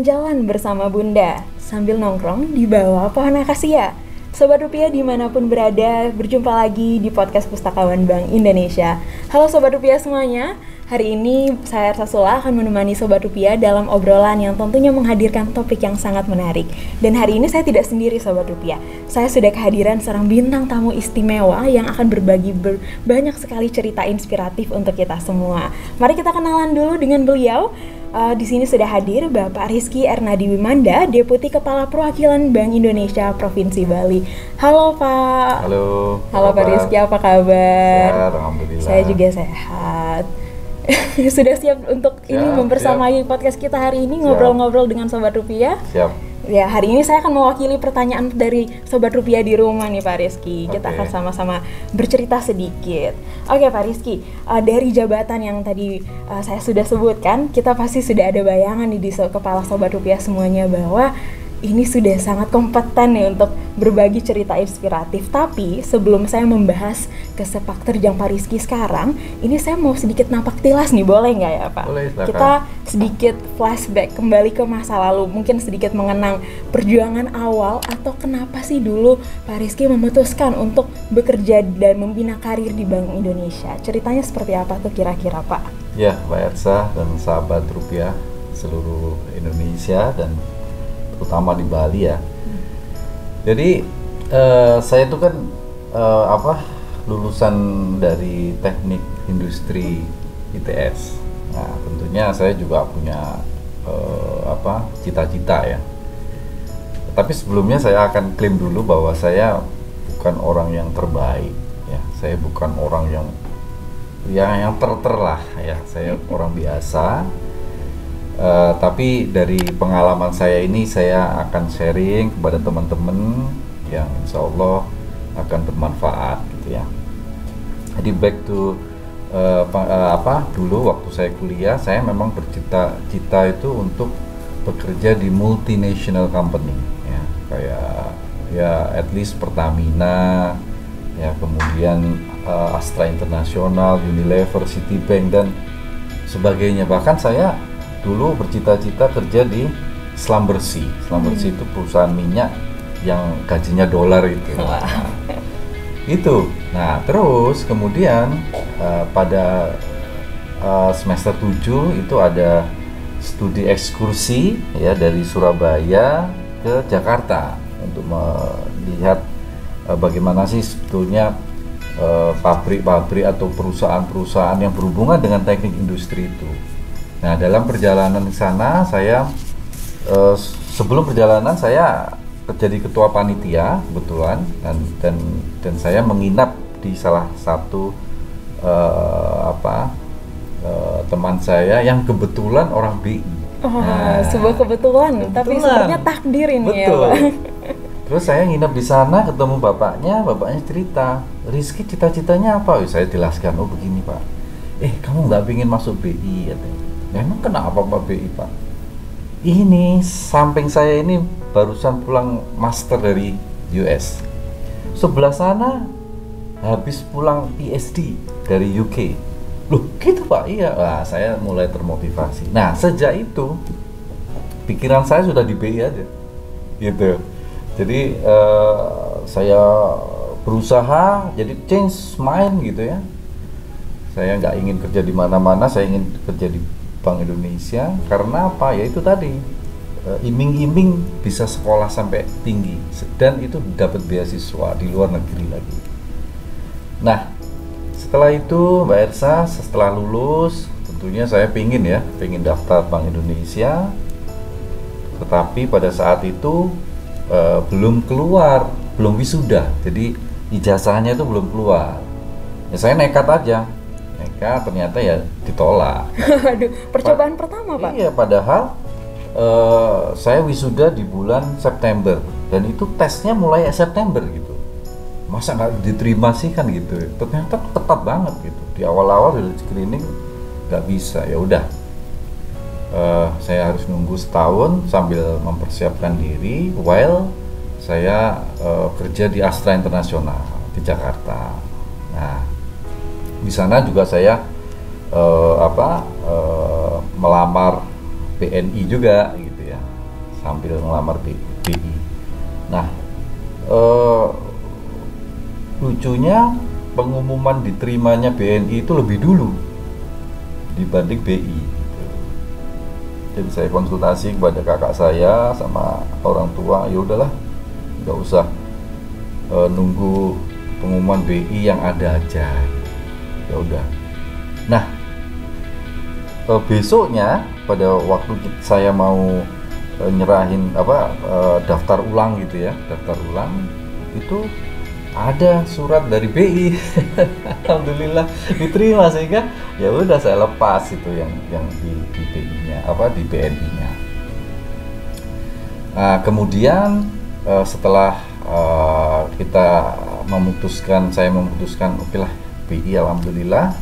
jalan-jalan bersama Bunda sambil nongkrong di bawah pohon akasia. Sobat Rupiah dimanapun berada, berjumpa lagi di podcast Pustakawan Bank Indonesia. Halo Sobat Rupiah semuanya, hari ini saya Ersasula akan menemani Sobat Rupiah dalam obrolan yang tentunya menghadirkan topik yang sangat menarik. Dan hari ini saya tidak sendiri Sobat Rupiah, saya sudah kehadiran seorang bintang tamu istimewa yang akan berbagi banyak sekali cerita inspiratif untuk kita semua. Mari kita kenalan dulu dengan beliau. Di sini sudah hadir Bapak Rizky Ernadi Wimanda, Deputi Kepala Perwakilan Bank Indonesia Provinsi Bali. Halo Pak. Halo Pak Rizky, apa kabar? Sehat, alhamdulillah. Saya juga sehat. Sudah siap untuk ini mempersamai podcast kita hari ini, ngobrol-ngobrol dengan Sobat Rupiah? Siap. Ya, hari ini saya akan mewakili pertanyaan dari Sobat Rupiah di rumah nih Pak Rizky. Kita akan sama-sama bercerita sedikit. Oke Pak Rizky, dari jabatan yang tadi saya sudah sebutkan, kita pasti sudah ada bayangan nih di kepala Sobat Rupiah semuanya bahwa ini sudah sangat kompeten nih untuk berbagi cerita inspiratif. Tapi sebelum saya membahas ke sepak terjang Pak Rizky sekarang, ini saya mau sedikit napak tilas nih, boleh nggak ya Pak? Boleh, silakan. Kita sedikit flashback kembali ke masa lalu, mungkin sedikit mengenang perjuangan awal atau kenapa sih dulu Pak Rizky memutuskan untuk bekerja dan membina karir di Bank Indonesia. Ceritanya seperti apa tuh kira-kira Pak? Ya, Mbak Ersa dan sahabat Rupiah seluruh Indonesia dan terutama di Bali ya. Jadi saya itu kan lulusan dari Teknik Industri ITS. Nah, tentunya saya juga punya cita-cita ya. Tapi sebelumnya saya akan klaim dulu bahwa saya bukan orang yang terbaik ya. Saya bukan orang yang ter lah ya. Saya orang biasa. Tapi dari pengalaman saya ini saya akan sharing kepada teman-teman yang insya Allah akan bermanfaat gitu ya. Jadi back to dulu waktu saya kuliah saya memang bercita-cita itu untuk bekerja di multinational company ya, kayak ya at least Pertamina ya, kemudian Astra International, Unilever, Citibank dan sebagainya. Bahkan saya dulu bercita-cita kerja di Slumbersea. Slumbersea itu perusahaan minyak yang gajinya dolar itu. Itu. Nah, terus kemudian pada semester 7 itu ada studi ekskursi ya dari Surabaya ke Jakarta untuk melihat bagaimana sih sebetulnya pabrik-pabrik atau perusahaan-perusahaan yang berhubungan dengan teknik industri itu. Nah, dalam perjalanan ke sana saya sebelum perjalanan saya jadi ketua panitia kebetulan dan saya menginap di salah satu teman saya yang kebetulan orang BI. Sebuah kebetulan, tapi sebenarnya takdir ini. Betul. Ya Pak. Terus saya nginap di sana, ketemu bapaknya cerita, Rizky cita-citanya apa? Saya jelaskan, oh begini Pak, kamu nggak ingin masuk BI katanya. Memang kenapa Pak BI Pak? Ini samping saya ini barusan pulang master dari US. Sebelah sana habis pulang PhD dari UK. Loh gitu Pak? Iya. Wah, saya mulai termotivasi. Nah sejak itu pikiran saya sudah di BI aja gitu. Jadi saya berusaha jadi change mind gitu ya. Saya nggak ingin kerja di mana-mana, saya ingin kerja di Bank Indonesia. Karena apa? Ya itu tadi, iming-iming bisa sekolah sampai tinggi dan itu dapat beasiswa di luar negeri lagi. Nah setelah itu Mbak Ersa, setelah lulus tentunya saya pengen daftar Bank Indonesia, tetapi pada saat itu belum wisuda, jadi ijazahnya itu belum keluar. Ya saya nekat aja, ternyata ya ditolak. Aduh, percobaan pertama Pak? Iya, padahal saya wisuda di bulan September dan itu tesnya mulai September gitu. Masa nggak diterima sih kan gitu? Ternyata ketat banget gitu. Di awal-awal dari screening nggak bisa. Ya udah, saya harus nunggu setahun sambil mempersiapkan diri while saya kerja di Astra International di Jakarta. Nah di sana juga saya melamar BNI juga gitu ya. sambil ngelamar BI. Nah, lucunya pengumuman diterimanya BNI itu lebih dulu dibanding BI. Jadi saya konsultasi kepada kakak saya sama orang tua, ya udahlah, nggak usah nunggu pengumuman BI yang ada aja. Ya udah. Nah, besoknya pada waktu saya mau nyerahin daftar ulang gitu ya, daftar ulang itu ada surat dari BI. Alhamdulillah diterima, sehingga ya udah saya lepas itu yang di BI-nya, di BNI-nya. Nah, kemudian setelah saya memutuskan oke lah BI, alhamdulillah.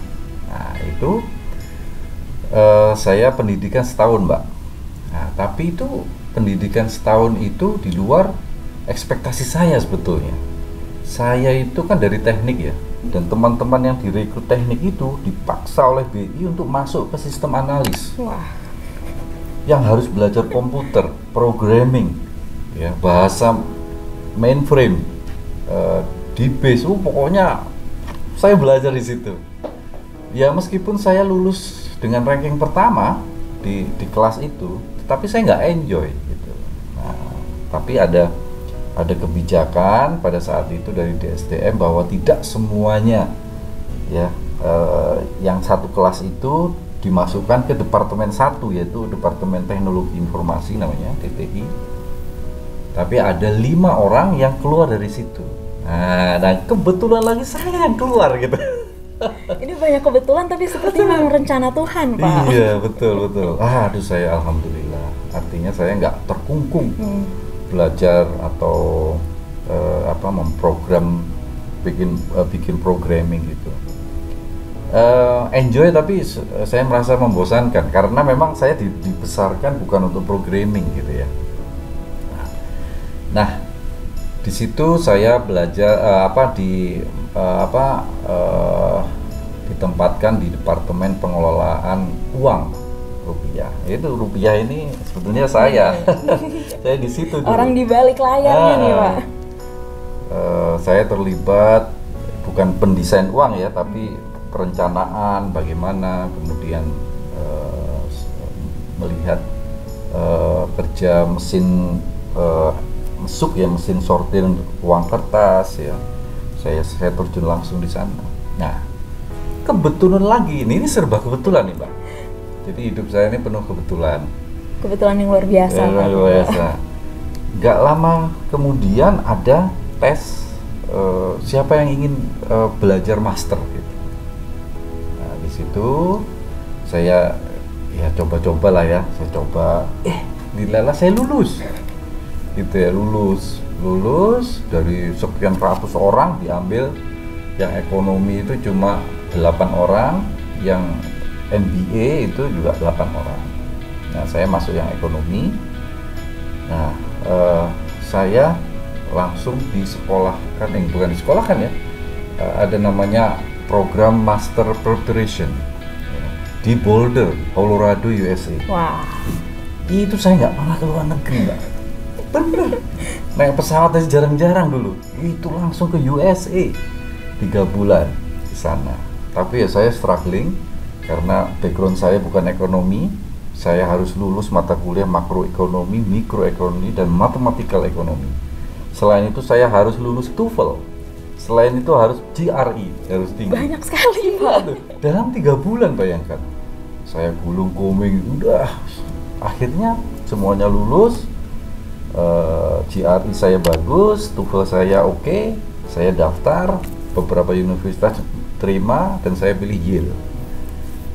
Nah, itu saya pendidikan setahun, Mbak. Nah, tapi itu pendidikan setahun itu di luar ekspektasi saya sebetulnya. Saya itu kan dari teknik ya, dan teman-teman yang direkrut teknik itu dipaksa oleh BI untuk masuk ke sistem analis. Wah. Yang harus belajar komputer, programming, ya, bahasa mainframe, DBase, pokoknya saya belajar di situ. Ya meskipun saya lulus dengan ranking pertama di kelas itu, tapi saya nggak enjoy gitu. Nah, tapi ada kebijakan pada saat itu dari DSDM bahwa tidak semuanya ya yang satu kelas itu dimasukkan ke departemen satu, yaitu Departemen Teknologi Informasi namanya TTI. Tapi ada 5 orang yang keluar dari situ. Nah, dan kebetulan lagi saya yang keluar gitu. Ini banyak kebetulan tapi seperti memang rencana Tuhan, Pak. Iya, betul. Aduh, saya alhamdulillah. Artinya saya nggak terkungkung belajar atau memprogram, bikin programming gitu. Enjoy, tapi saya merasa membosankan karena memang saya dibesarkan bukan untuk programming gitu ya. Nah, di situ saya belajar ditempatkan di Departemen Pengelolaan Uang Rupiah. Itu rupiah ini sebetulnya saya. Saya di situ dulu. Orang di balik layarnya nih, Pak. Saya terlibat bukan pendesain uang ya, tapi perencanaan bagaimana, kemudian melihat kerja mesin mesuk ya, mesin sortir uang kertas ya. Saya terjun langsung di sana. Nah, kebetulan lagi ini serba kebetulan nih, Mbak. Jadi hidup saya ini penuh kebetulan. Kebetulan yang luar biasa. Luar biasa. Gak lama kemudian ada tes siapa yang ingin belajar master gitu. Nah, di situ saya ya coba-coba lah ya. Saya coba, dilala saya lulus. Gitu ya, lulus dari sekian ratus orang diambil yang ekonomi itu cuma 8 orang, yang MBA itu juga 8 orang. Nah, saya masuk yang ekonomi. Nah, saya langsung disekolahkan, bukan disekolahkan ya, ada namanya program Master Preparation ya, di Boulder, Colorado, USA. Wah. Itu saya nggak pernah ke luar negeri, Mbak. Bener. Naik pesawat aja jarang-jarang dulu. Itu langsung ke USA 3 bulan di sana. Tapi ya saya struggling karena background saya bukan ekonomi. Saya harus lulus mata kuliah makroekonomi, mikroekonomi, dan matematikal ekonomi. Selain itu saya harus lulus TOEFL. Selain itu harus GRE, harus tinggi. Banyak sekali, Pak. Dalam 3 bulan, bayangkan. Saya gulung koming, udah. Akhirnya semuanya lulus. GRE saya bagus, TOEFL saya oke, saya daftar beberapa universitas terima, dan saya pilih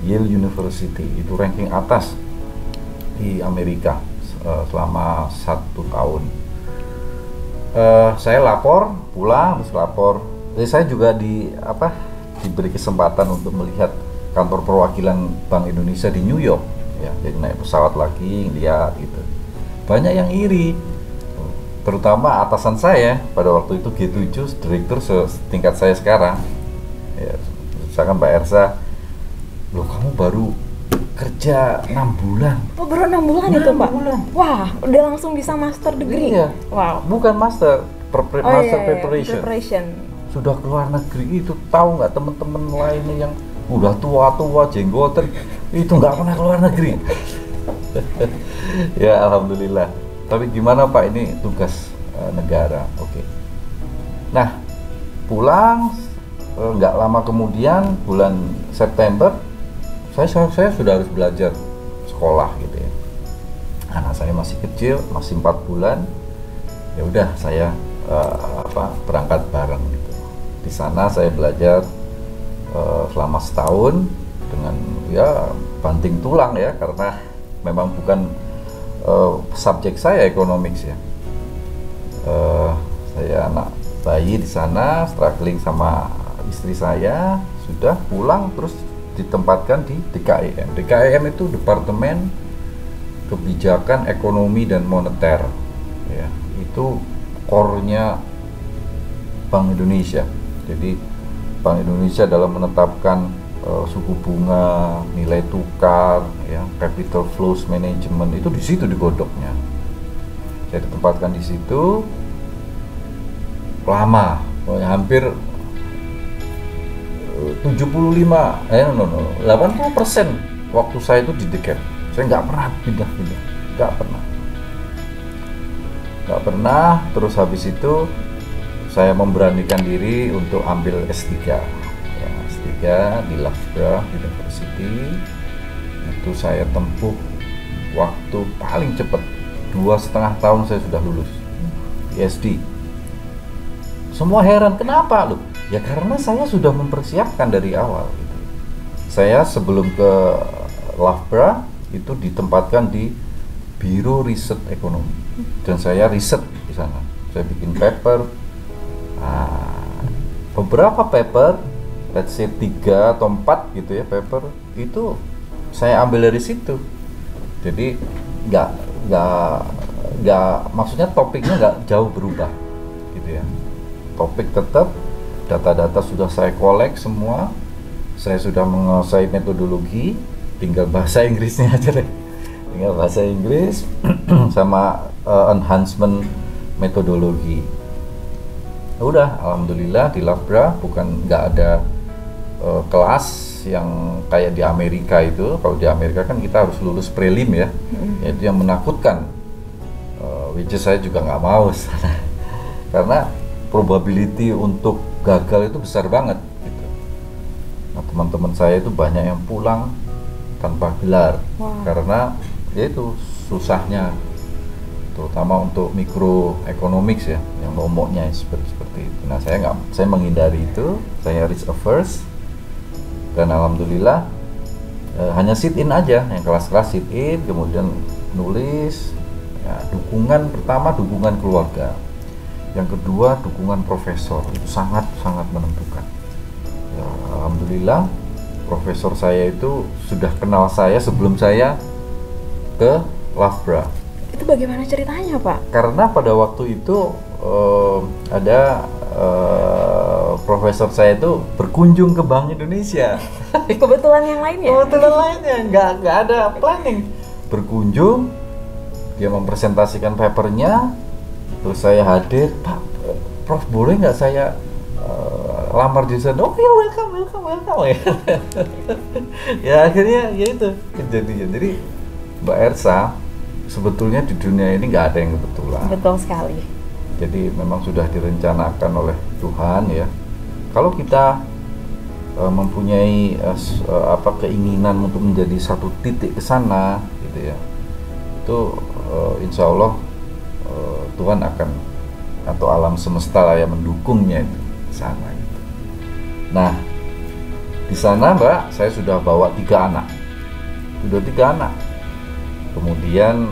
Yale University. Itu ranking atas di Amerika selama 1 tahun. Saya lapor pulang, habis lapor, saya juga diberi kesempatan untuk melihat kantor perwakilan Bank Indonesia di New York ya, jadi naik pesawat lagi lihat gitu. Banyak yang iri, terutama atasan saya pada waktu itu G7, direktur setingkat saya sekarang ya, misalkan Mbak Ersa, loh kamu baru kerja 6 bulan. Oh, baru 6 bulan itu, 6 Pak? bulan. Wah, udah langsung bisa master degree? Iya. Wow. Bukan master, master preparation. Sudah keluar negeri itu, tahu nggak teman-teman lainnya yang udah tua-tua, jenggotan, itu nggak pernah keluar negeri. Ya, alhamdulillah. Tapi gimana Pak, ini tugas negara. Oke. Nah, pulang nggak lama kemudian bulan September saya sudah harus belajar sekolah gitu ya. Anak saya masih kecil, masih 4 bulan. Ya udah saya berangkat bareng gitu. Di sana saya belajar selama setahun dengan ya banting tulang ya, karena memang bukan subjek saya economics ya. Saya anak bayi di sana, struggling sama istri saya, sudah pulang terus ditempatkan di DKIM. DKIM itu Departemen Kebijakan Ekonomi dan Moneter, ya, itu core-nya Bank Indonesia. Jadi Bank Indonesia dalam menetapkan suku bunga, nilai tukar, ya, capital flows management itu di situ digodoknya. Saya ditempatkan di situ lama, hampir 80% waktu saya itu di DKIM. Saya nggak pernah pindah-pindah, nggak pernah. Terus habis itu saya memberanikan diri untuk ambil S3, ya, S3 di Loughborough University. Itu saya tempuh waktu paling cepat 2,5 tahun saya sudah lulus PhD. Semua heran, kenapa lu? Ya karena saya sudah mempersiapkan dari awal gitu. Saya sebelum ke Loughborough itu ditempatkan di Biro Riset Ekonomi dan saya riset di sana. Saya bikin paper, beberapa paper, let's say 3 atau 4 gitu ya paper, itu saya ambil dari situ. Jadi nggak maksudnya topiknya nggak jauh berubah gitu ya. Topik tetap, data-data sudah saya collect semua, saya sudah menguasai metodologi, tinggal bahasa Inggrisnya aja deh, tinggal bahasa Inggris sama enhancement metodologi. Udah, alhamdulillah di Loughborough nggak ada kelas yang kayak di Amerika itu. Kalau di Amerika kan kita harus lulus prelim ya, itu yang menakutkan, which is saya juga nggak mau karena probability untuk gagal itu besar banget gitu. Nah, teman-teman saya itu banyak yang pulang tanpa gelar. Karena ya itu susahnya, terutama untuk microeconomics ya, yang momoknya seperti itu. Nah, saya menghindari itu, saya risk averse, dan alhamdulillah hanya sit in aja, yang kelas-kelas sit in, kemudian nulis. Ya, pertama dukungan keluarga. Yang kedua, dukungan profesor, itu sangat-sangat menentukan. Ya, alhamdulillah, profesor saya itu sudah kenal saya sebelum saya ke Loughborough. Itu bagaimana ceritanya, Pak? Karena pada waktu itu ada profesor saya itu berkunjung ke Bank Indonesia. Kebetulan yang lainnya? Kebetulan lainnya, nggak ada planning. Berkunjung, dia mempresentasikan papernya. Terus saya hadir, Pak, Prof, boleh nggak saya lamar di sana? Oh ya, welcome ya. Ya akhirnya ya itu kejadian. Jadi Mbak Ersa, sebetulnya di dunia ini nggak ada yang kebetulan. Betul sekali. Jadi memang sudah direncanakan oleh Tuhan ya. Kalau kita mempunyai keinginan untuk menjadi satu titik ke sana, gitu ya, itu insya Allah Tuhan akan, atau alam semesta lah yang mendukungnya itu di sana gitu. Nah, di sana Mbak, saya sudah bawa 3 anak. Kemudian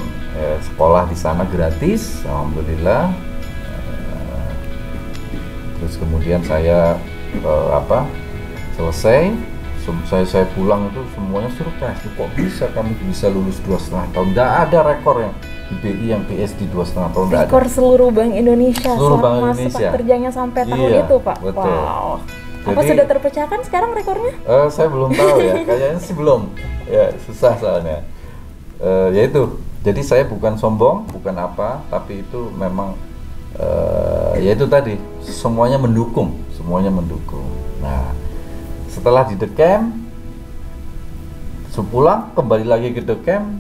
sekolah di sana gratis, alhamdulillah. Terus kemudian saya selesai, saya pulang itu semuanya surprise. Kok bisa kamu bisa lulus 2,5 tahun? Nggak ada rekor yang di BI yang PhD 2,5 tahun, nggak ada. Rekor seluruh Bank Indonesia. Seluruh Bank selama Indonesia. sepak kerjanya sampai tahun Iya, itu, Pak. betul. Wow. Apa sudah terpecahkan sekarang rekornya? Saya belum tahu ya, kayaknya sih belum. Ya susah soalnya. Ya itu. Jadi saya bukan sombong, bukan apa, tapi itu memang ya itu tadi semuanya mendukung. Nah, setelah di The Camp, sepulang kembali lagi ke The Camp,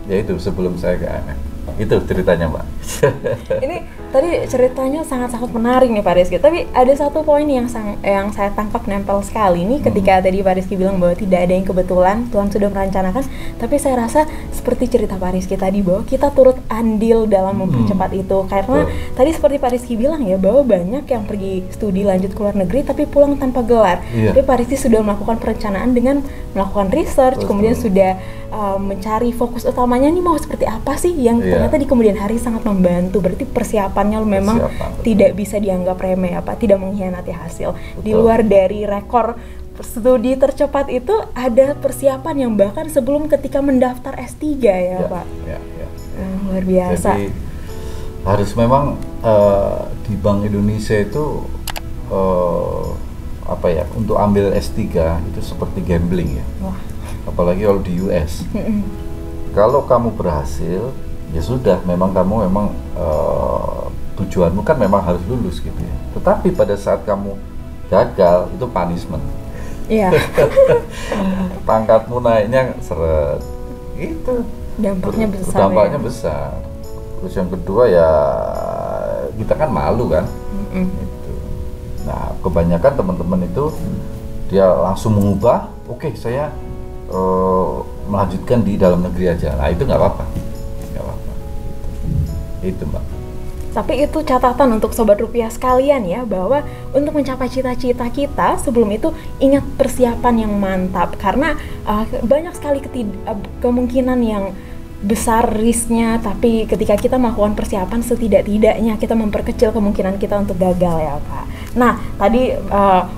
yaitu sebelum saya ke AMF. Itu ceritanya, Mbak. Ini tadi ceritanya sangat-sangat menarik nih Pak Rizky. Tapi ada satu poin yang saya tangkap nempel sekali nih ketika tadi Pak Rizky bilang bahwa tidak ada yang kebetulan, Tuhan sudah merencanakan. Tapi saya rasa seperti cerita Pak Rizky tadi bahwa kita turut andil dalam mempercepat itu. Karena tadi seperti Pak Rizky bilang ya bahwa banyak yang pergi studi lanjut ke luar negeri tapi pulang tanpa gelar. Tapi Pak Rizky sudah melakukan perencanaan dengan melakukan research, kemudian sudah mencari fokus utamanya nih mau seperti apa sih yang ternyata di kemudian hari sangat membantu. Berarti persiapannya memang tidak bisa dianggap remeh, tidak mengkhianati hasil. Di luar dari rekor studi tercepat itu ada persiapan yang bahkan sebelum ketika mendaftar S3 ya Pak. Luar biasa. Jadi harus memang di Bank Indonesia itu untuk ambil S3 itu seperti gambling ya. Apalagi kalau di US. Kalau kamu berhasil, ya sudah, memang kamu tujuanmu kan memang harus lulus gitu ya. Tetapi pada saat kamu gagal, itu punishment. Iya. Pangkatmu naiknya seret. Itu dampaknya besar. Terus yang kedua ya kita kan malu kan. Gitu. Nah, kebanyakan teman-teman itu dia langsung mengubah, oke, saya melanjutkan di dalam negeri aja. Nah, itu nggak apa-apa. Itu Mbak. Tapi itu catatan untuk Sobat Rupiah sekalian ya, bahwa untuk mencapai cita-cita kita sebelum itu ingat persiapan yang mantap. Karena banyak sekali kemungkinan yang besar risknya, tapi ketika kita melakukan persiapan setidak-tidaknya kita memperkecil kemungkinan kita untuk gagal ya Pak. Nah tadi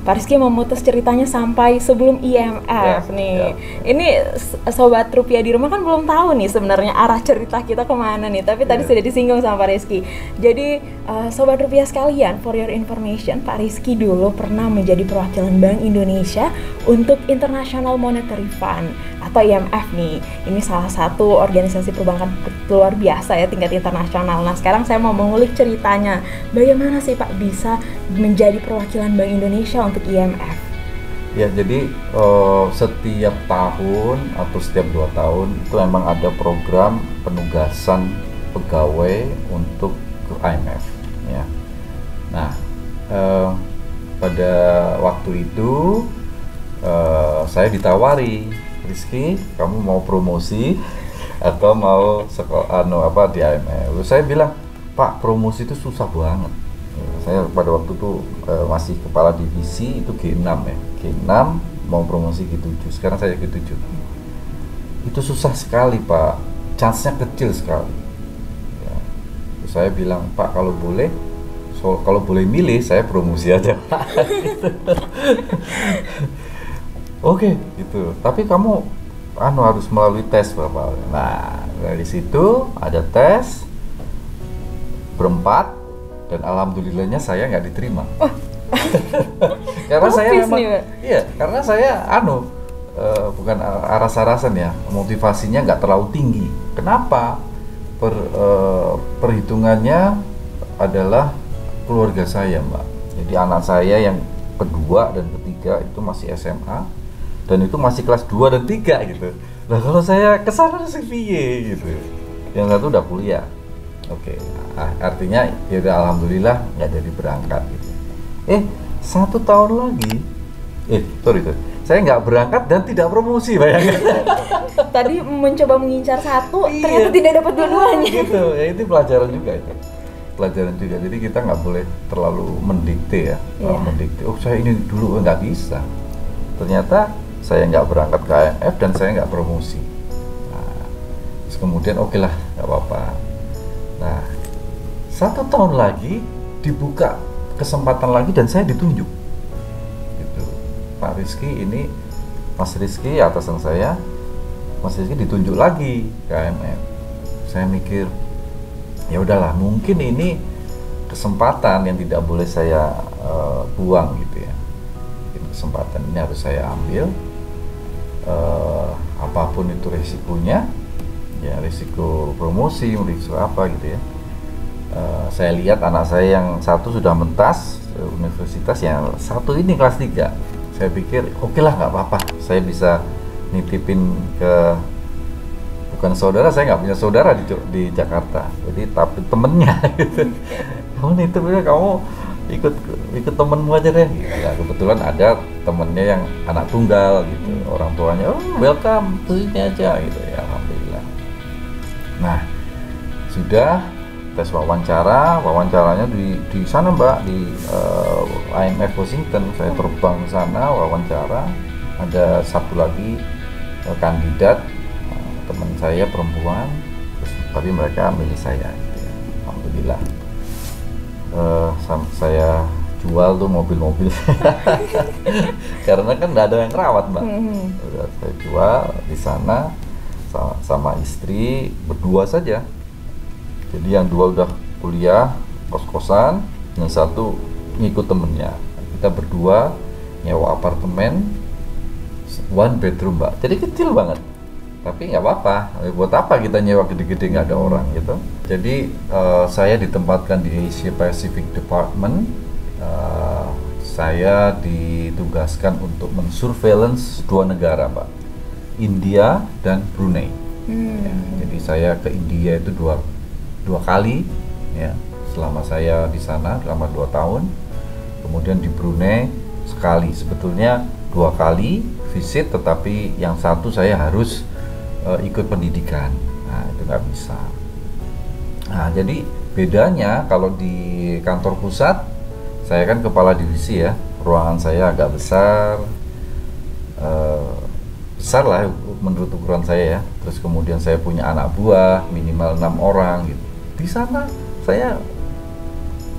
Pak Rizky memutus ceritanya sampai sebelum IMF nih. Ini Sobat Rupiah di rumah kan belum tahu nih sebenarnya arah cerita kita kemana nih, tapi tadi sudah disinggung sama Pak Rizky. Jadi Sobat Rupiah sekalian, for your information, Pak Rizky dulu pernah menjadi perwakilan Bank Indonesia untuk International Monetary Fund atau IMF nih. Ini salah satu organisasi perbankan luar biasa ya tingkat internasional. Nah sekarang saya mau mengulik ceritanya, bagaimana sih Pak bisa menjadi perwakilan Bank Indonesia untuk IMF? Ya, jadi setiap tahun atau setiap 2 tahun itu memang ada program penugasan pegawai untuk ke IMF ya. Nah, pada waktu itu saya ditawari, Rizky, kamu mau promosi atau mau di IMF? Lalu saya bilang, Pak, promosi itu susah banget. Saya pada waktu itu masih kepala divisi itu G6 ya. G6 mau promosi G7. Sekarang saya G7. Itu susah sekali, Pak. Chance-nya kecil sekali. Ya. Terus saya bilang, Pak, kalau boleh milih, saya promosi aja, Pak. Oke, gitu. Tapi kamu harus melalui tes, Bapak. Nah, dari situ ada tes berempat, dan alhamdulillahnya saya nggak diterima. Karena saya memang, karena saya bukan aras-arasan ya, motivasinya nggak terlalu tinggi. Kenapa? Perhitungannya adalah keluarga saya, Mbak. Jadi anak saya yang kedua dan ketiga itu masih SMA, dan itu masih kelas 2 dan 3 gitu. Nah kalau saya kesana harus piye gitu. Yang satu udah kuliah. Oke, artinya ya udah, alhamdulillah nggak jadi berangkat gitu. 1 tahun lagi, saya nggak berangkat dan tidak promosi, bayangkan. Tadi mencoba mengincar satu, ternyata tidak dapat dua-duanya. Gitu, ya itu pelajaran juga itu. Jadi kita nggak boleh terlalu mendikte ya, mendikte. Oh saya ini dulu, nggak bisa. Ternyata saya nggak berangkat ke IMF dan saya nggak promosi. Nah, terus kemudian oke lah, nggak apa-apa. Nah, 1 tahun lagi dibuka kesempatan lagi dan saya ditunjuk. Gitu. Pak Rizky ini, Mas Rizky atasan saya, Mas Rizky ditunjuk lagi ke IMF. Saya mikir, ya udahlah, mungkin ini kesempatan yang tidak boleh saya buang gitu ya. kesempatan ini harus saya ambil, apapun itu risikonya, ya risiko promosi, risiko apa gitu ya. Saya lihat anak saya yang satu sudah mentas universitas, yang satu ini kelas 3. Saya pikir oke lah, nggak apa-apa, saya bisa nitipin ke, bukan saudara, saya nggak punya saudara di Jakarta, jadi tapi temennya gitu. Kamu nitipnya, kamu ikut temenmu aja deh. Ya, kebetulan ada temennya yang anak tunggal gitu, orang tuanya welcome ke sini aja gitu ya, alhamdulillah. Nah, sudah tes wawancaranya di sana Mbak, di IMF Washington. Saya terbang ke sana wawancara. Ada satu lagi kandidat, teman saya perempuan, terus, tapi mereka milih saya gitu ya. Alhamdulillah. Saya jual tuh mobil-mobil karena kan nggak ada yang rawat Mbak. Saya jual di sana sama istri, berdua saja. Jadi yang 2 udah kuliah kos-kosan, yang 1 ngikut temennya. Kita berdua nyewa apartemen 1 bedroom Mbak, jadi kecil banget, tapi nggak apa-apa. Buat apa kita nyewa gede-gede, nggak ada orang gitu. Jadi saya ditempatkan di Asia Pacific Department. Saya ditugaskan untuk mensurveillance 2 negara Mbak, India dan Brunei. Ya, jadi saya ke India itu dua kali ya, selama saya di sana selama 2 tahun. Kemudian di Brunei sekali. Sebetulnya 2 kali visit, tetapi yang 1 saya harus ikut pendidikan. Nah, itu nggak bisa. Nah, jadi bedanya kalau di kantor pusat, saya kan kepala divisi ya, ruangan saya agak besar, besar lah menurut ukuran saya ya. Terus kemudian saya punya anak buah minimal 6 orang gitu. Di sana saya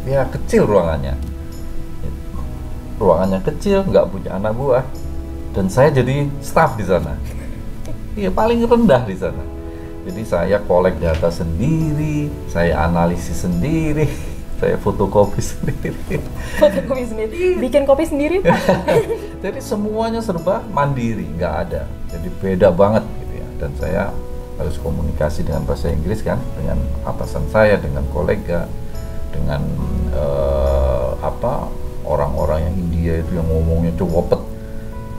ya kecil ruangannya kecil, nggak punya anak buah, dan saya jadi staff di sana. Iya, paling rendah di sana. Jadi saya kolek data sendiri, saya analisis sendiri, saya fotokopi sendiri. Bikin kopi sendiri Pak. Jadi semuanya serba mandiri, nggak ada. Jadi beda banget gitu ya. Dan saya harus komunikasi dengan bahasa Inggris kan, dengan atasan saya, dengan kolega, dengan orang-orang yang India itu yang ngomongnya cowopet.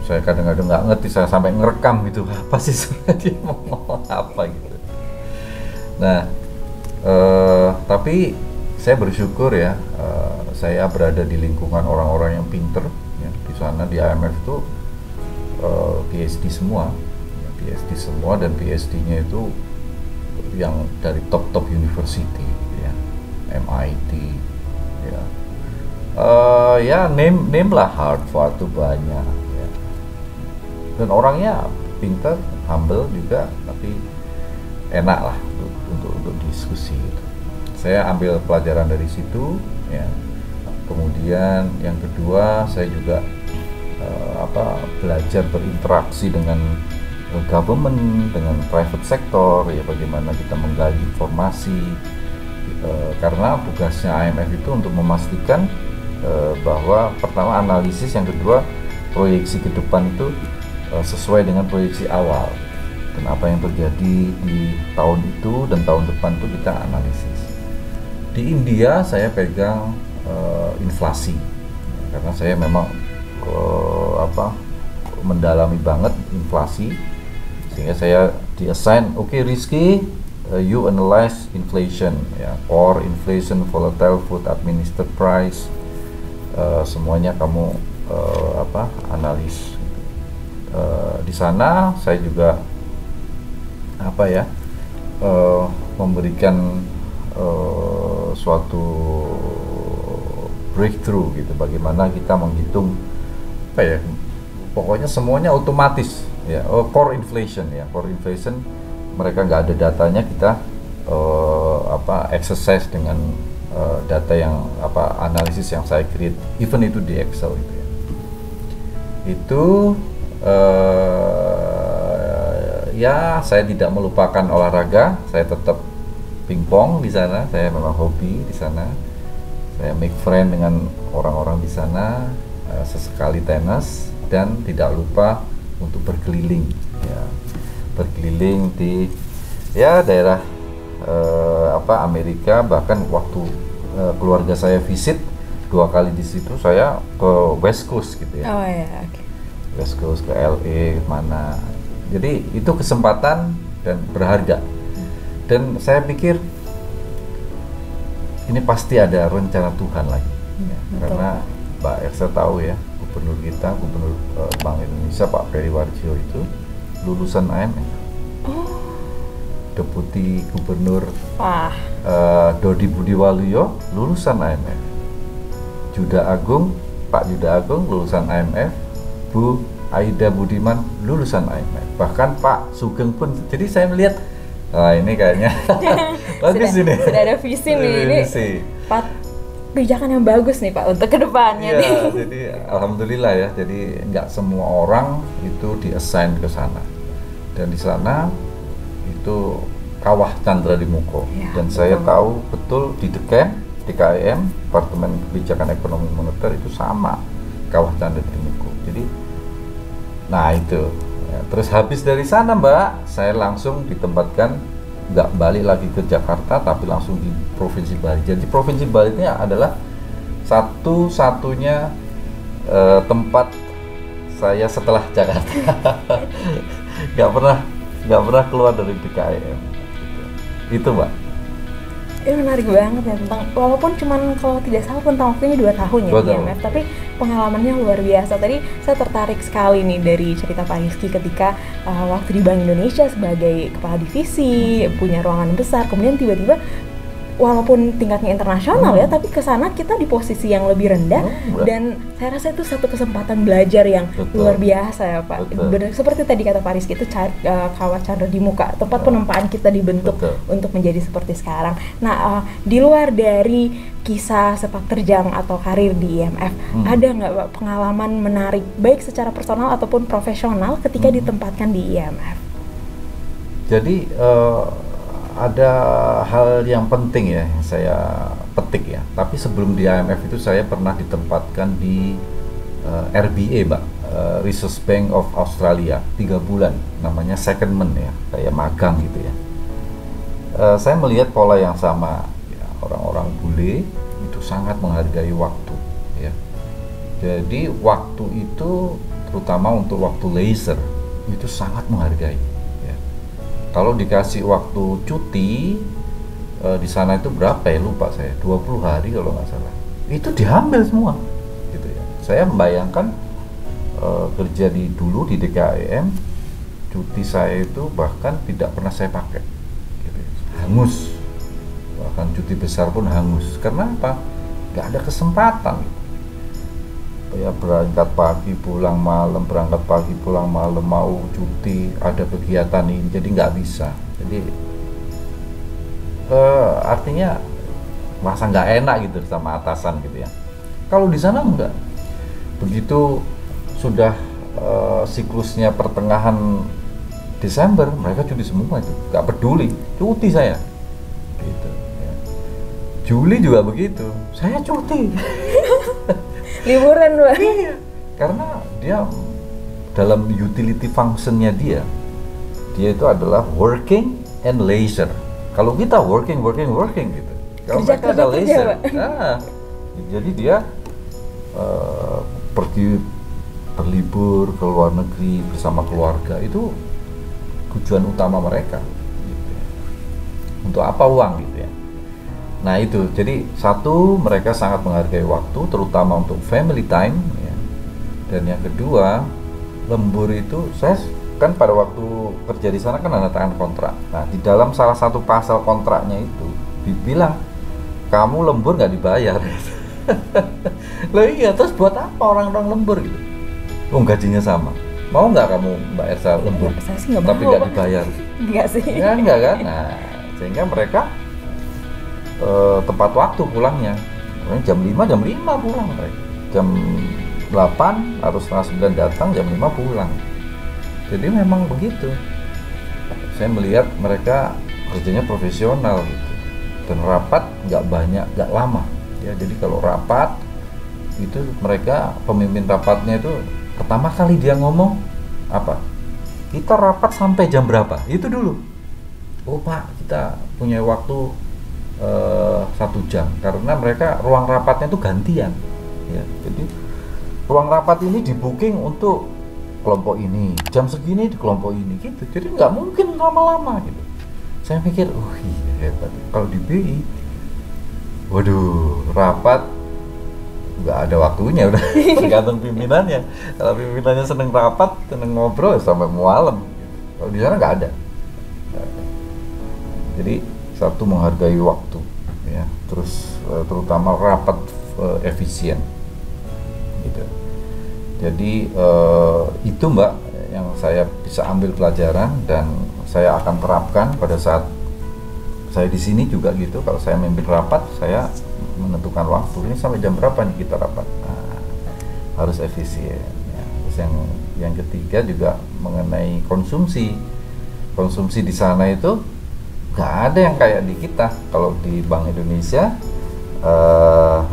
Saya kadang-kadang nggak ngerti, saya sampai ngerekam gitu, apa sih sebenarnya dia mau ngomong apa gitu. Nah, tapi saya bersyukur ya, saya berada di lingkungan orang-orang yang pinter ya. Di sana di IMF itu PhD semua, dan PhD-nya itu yang dari top university ya, MIT ya, ya name lah, Harvard tuh banyak ya. Dan orangnya pinter, humble juga, tapi enak lah untuk diskusi gitu. Saya ambil pelajaran dari situ ya. Kemudian yang kedua, saya juga belajar berinteraksi dengan government, dengan private sector ya, bagaimana kita menggali informasi, karena tugasnya IMF itu untuk memastikan bahwa pertama analisis, yang kedua proyeksi ke depan itu sesuai dengan proyeksi awal, dan apa yang terjadi di tahun itu dan tahun depan itu kita analisis. Di India saya pegang inflasi, karena saya memang mendalami banget inflasi, sehingga saya di-assign, oke, Rizky, you analyze inflation ya, core inflation, volatile food, administered price, semuanya kamu analis. Di sana saya juga memberikan suatu breakthrough gitu, bagaimana kita menghitung pokoknya semuanya otomatis ya. Core inflation ya, core inflation mereka nggak ada datanya, kita exercise dengan data yang analisis yang saya create, even itu di Excel gitu ya. Itu ya saya tidak melupakan olahraga, saya tetap pingpong di sana, saya memang hobi di sana. Saya make friend dengan orang-orang di sana. sesekali tenis, dan tidak lupa untuk berkeliling, ya, berkeliling di daerah Amerika. Bahkan waktu keluarga saya visit 2 kali di situ, saya ke West Coast gitu ya. Oh ya, oke. West Coast, ke LA, mana. Jadi itu kesempatan dan berharga. Dan saya pikir ini pasti ada rencana Tuhan lagi. Ya, karena Mbak Ersa tahu ya, gubernur kita, gubernur Bank Indonesia Pak Periwarjo itu lulusan IMF. Deputi Gubernur Dodi Budiwaluyo lulusan IMF. Pak Juda Agung lulusan IMF. Bu Aida Budiman lulusan IMF. Bahkan Pak Sugeng pun. Jadi saya melihat, ini kayaknya bagus ini. Sudah ada visi nih, ini kebijakan yang bagus nih Pak untuk kedepannya. Iya, jadi alhamdulillah ya. Jadi nggak semua orang itu di-assign ke sana. Dan di sana itu Kawah Chandra di Muko, dan saya tahu betul di DKEM, Departemen Kebijakan Ekonomi Moneter itu sama Kawah Chandra di Muko. Jadi, nah itu. Ya, terus habis dari sana Mbak, saya langsung ditempatkan, nggak balik lagi ke Jakarta, tapi langsung di Provinsi Bali. Jadi Provinsi Bali ini adalah satu-satunya tempat saya setelah Jakarta. nggak pernah keluar dari DKIM. Itu Mbak. Ini menarik banget ya, tentang walaupun cuman kalau tidak salah tentang waktunya 2 tahun ya di IMF, tapi pengalamannya luar biasa. Tadi saya tertarik sekali nih dari cerita Pak Rizky ketika waktu di Bank Indonesia sebagai kepala divisi, punya ruangan besar, kemudian tiba-tiba walaupun tingkatnya internasional ya, tapi kesana kita di posisi yang lebih rendah, dan saya rasa itu satu kesempatan belajar yang luar biasa ya Pak. Benar, seperti tadi kata Pak Rizky, itu Kawah Chandra di Muka, tempat penempaan kita dibentuk untuk menjadi seperti sekarang. Nah, di luar dari kisah sepak terjang atau karir di IMF, ada nggak Pak pengalaman menarik baik secara personal ataupun profesional ketika ditempatkan di IMF? Jadi ada hal yang penting ya yang saya petik ya. Tapi sebelum di IMF itu saya pernah ditempatkan di RBA, Mbak, Reserve Bank of Australia, 3 bulan, namanya secondment ya, kayak magang gitu ya. Saya melihat pola yang sama ya, orang-orang bule itu sangat menghargai waktu ya. Jadi waktu itu terutama untuk waktu leisure itu sangat menghargai. Kalau dikasih waktu cuti di sana itu berapa ya, lupa saya, 20 hari kalau nggak salah, itu diambil semua gitu ya. Saya membayangkan kerja dulu di DKEM, cuti saya itu bahkan tidak pernah saya pakai gitu ya. Hangus, bahkan cuti besar pun hangus. Karena apa? Nggak ada kesempatan gitu. Ya, berangkat pagi pulang malam, berangkat pagi pulang malam, mau cuti ada kegiatan ini, jadi nggak bisa. Jadi artinya masa nggak enak gitu sama atasan gitu ya. Kalau di sana enggak, begitu sudah siklusnya pertengahan Desember, mereka cuti semua, itu nggak peduli, cuti saya gitu ya. Juli juga begitu, saya cuti. Liburan Pak. Iya, karena dia dalam utility functionnya dia itu adalah working and leisure. Kalau kita working gitu, kalau mereka ada leisure. Nah, jadi dia pergi berlibur ke luar negeri bersama keluarga, itu tujuan utama mereka gitu ya. Untuk apa uang gitu ya. Nah itu, jadi satu, mereka sangat menghargai waktu, terutama untuk family time ya. Dan yang kedua, lembur itu, saya kan pada waktu kerja di sana kan ada tangan kontrak. Nah di dalam salah satu pasal kontraknya itu dibilang, kamu lembur nggak dibayar. Loh iya, terus buat apa orang-orang lembur gitu? Gajinya sama. Mau nggak kamu Mbak Ersa lembur? Saya sih nggak tapi mau, nggak dibayar? Enggak sih. Ya enggak kan? Nah sehingga mereka tepat waktu pulangnya, jam 5 pulang mereka, jam 8 harus setengah 9 datang, jam 5 pulang. Jadi memang begitu. Saya melihat mereka kerjanya profesional gitu. Dan rapat nggak banyak, nggak lama ya. Jadi kalau rapat itu mereka pemimpin rapatnya itu pertama kali dia ngomong apa? Kita rapat sampai jam berapa? Itu dulu. Oh Pak, kita punya waktu 1 jam karena mereka ruang rapatnya itu gantian. Ya, jadi ruang rapat ini di-booking untuk kelompok ini, jam segini di kelompok ini gitu. Jadi nggak mungkin lama-lama gitu. Saya pikir, oh iya hebat. Kalau di BI, waduh, rapat nggak ada waktunya, udah tergantung pimpinannya. Kalau pimpinannya seneng rapat, seneng ngobrol sampai malam. Kalau di sana nggak ada. Jadi satu menghargai waktu, ya. Terus terutama rapat efisien, gitu. Jadi itu Mbak yang saya bisa ambil pelajaran dan saya akan terapkan pada saat saya di sini juga gitu. Kalau saya memimpin rapat, saya menentukan waktu ini sampai jam berapa nih kita rapat. Nah, harus efisien. Ya. Terus yang ketiga juga mengenai konsumsi. Konsumsi di sana itu nggak ada yang kayak di kita. Kalau di Bank Indonesia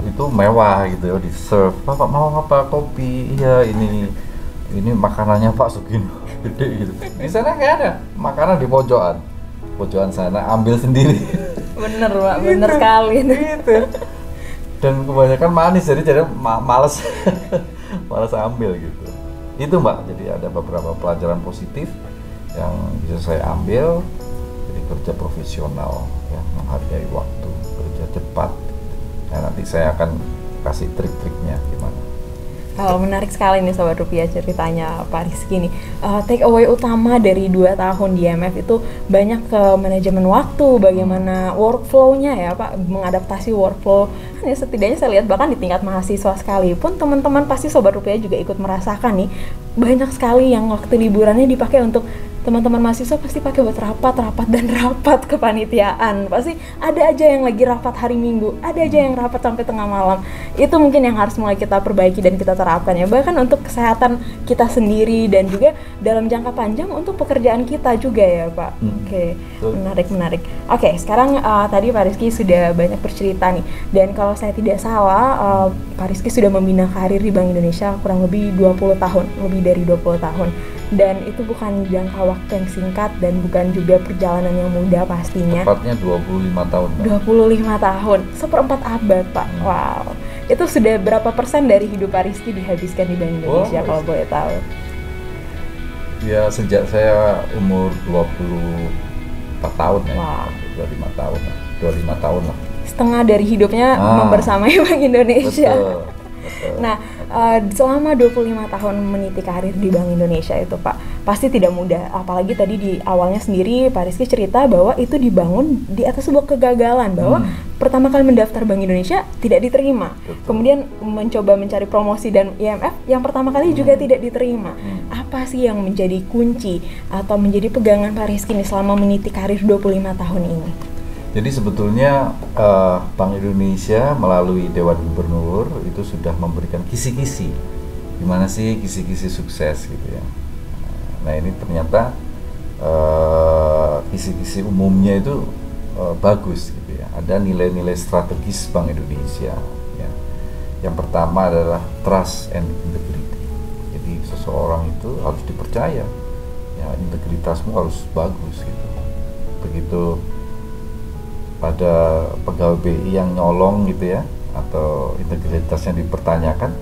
itu mewah gitu ya, di serve. Bapak mau apa? Kopi? Iya, ini makanannya Pak segini gede gitu. Di sana nggak ada, makanan di pojokan sana, ambil sendiri. Bener Pak, bener sekali Gitu. Dan kebanyakan manis, jadi males males ambil gitu. Itu Mbak, jadi ada beberapa pelajaran positif yang bisa saya ambil. Jadi kerja profesional, ya, menghargai waktu, kerja cepat. Nah, nanti saya akan kasih trik-triknya gimana. Menarik sekali nih Sobat Rupiah ceritanya Pak Rizky nih. Take away utama dari 2 tahun di IMF itu banyak ke manajemen waktu, bagaimana workflow-nya ya Pak, mengadaptasi workflow. Ya, setidaknya saya lihat bahkan di tingkat mahasiswa sekalipun, teman-teman pasti Sobat Rupiah juga ikut merasakan nih, banyak sekali yang waktu liburannya dipakai untuk teman-teman mahasiswa pasti pakai buat rapat dan rapat kepanitiaan. Pasti ada aja yang lagi rapat hari Minggu, ada aja yang rapat sampai tengah malam. Itu mungkin yang harus mulai kita perbaiki dan kita terapkan ya. Bahkan untuk kesehatan kita sendiri dan juga dalam jangka panjang untuk pekerjaan kita juga ya Pak. Oke. Menarik. Oke, sekarang tadi Pak Rizky sudah banyak bercerita nih. Dan kalau saya tidak salah, Pak Rizky sudah membina karir di Bank Indonesia kurang lebih 20 tahun, lebih dari 20 tahun. Dan itu bukan jangka waktu yang singkat dan bukan juga perjalanan yang mudah pastinya. Tepatnya 25 tahun Pak. 25 tahun, seperempat abad Pak. Wow. Itu sudah berapa persen dari hidup Pak Rizky dihabiskan di Bank Indonesia kalau boleh tahu? Ya sejak saya umur 24 tahun ya. Wow. 25 tahun lah. 25 tahun lah. Setengah dari hidupnya membersamai Bank Indonesia. Betul. Nah, selama 25 tahun meniti karir di Bank Indonesia itu Pak, pasti tidak mudah. Apalagi tadi di awalnya sendiri Pak Rizky cerita bahwa itu dibangun di atas sebuah kegagalan, bahwa pertama kali mendaftar Bank Indonesia tidak diterima. Betul. Kemudian mencoba mencari promosi dan IMF yang pertama kali juga tidak diterima. Apa sih yang menjadi kunci atau menjadi pegangan Pak Rizky nih selama meniti karir 25 tahun ini? Jadi sebetulnya Bank Indonesia melalui Dewan Gubernur itu sudah memberikan kisi-kisi, gimana sih kisi-kisi sukses gitu ya. Nah ini ternyata kisi-kisi umumnya itu bagus gitu ya. Ada nilai-nilai strategis Bank Indonesia. Ya. Yang pertama adalah trust and integrity. Jadi seseorang itu harus dipercaya, ya integritasmu harus bagus gitu. Begitu pada pegawai BI yang nyolong gitu ya, atau integritasnya dipertanyakan,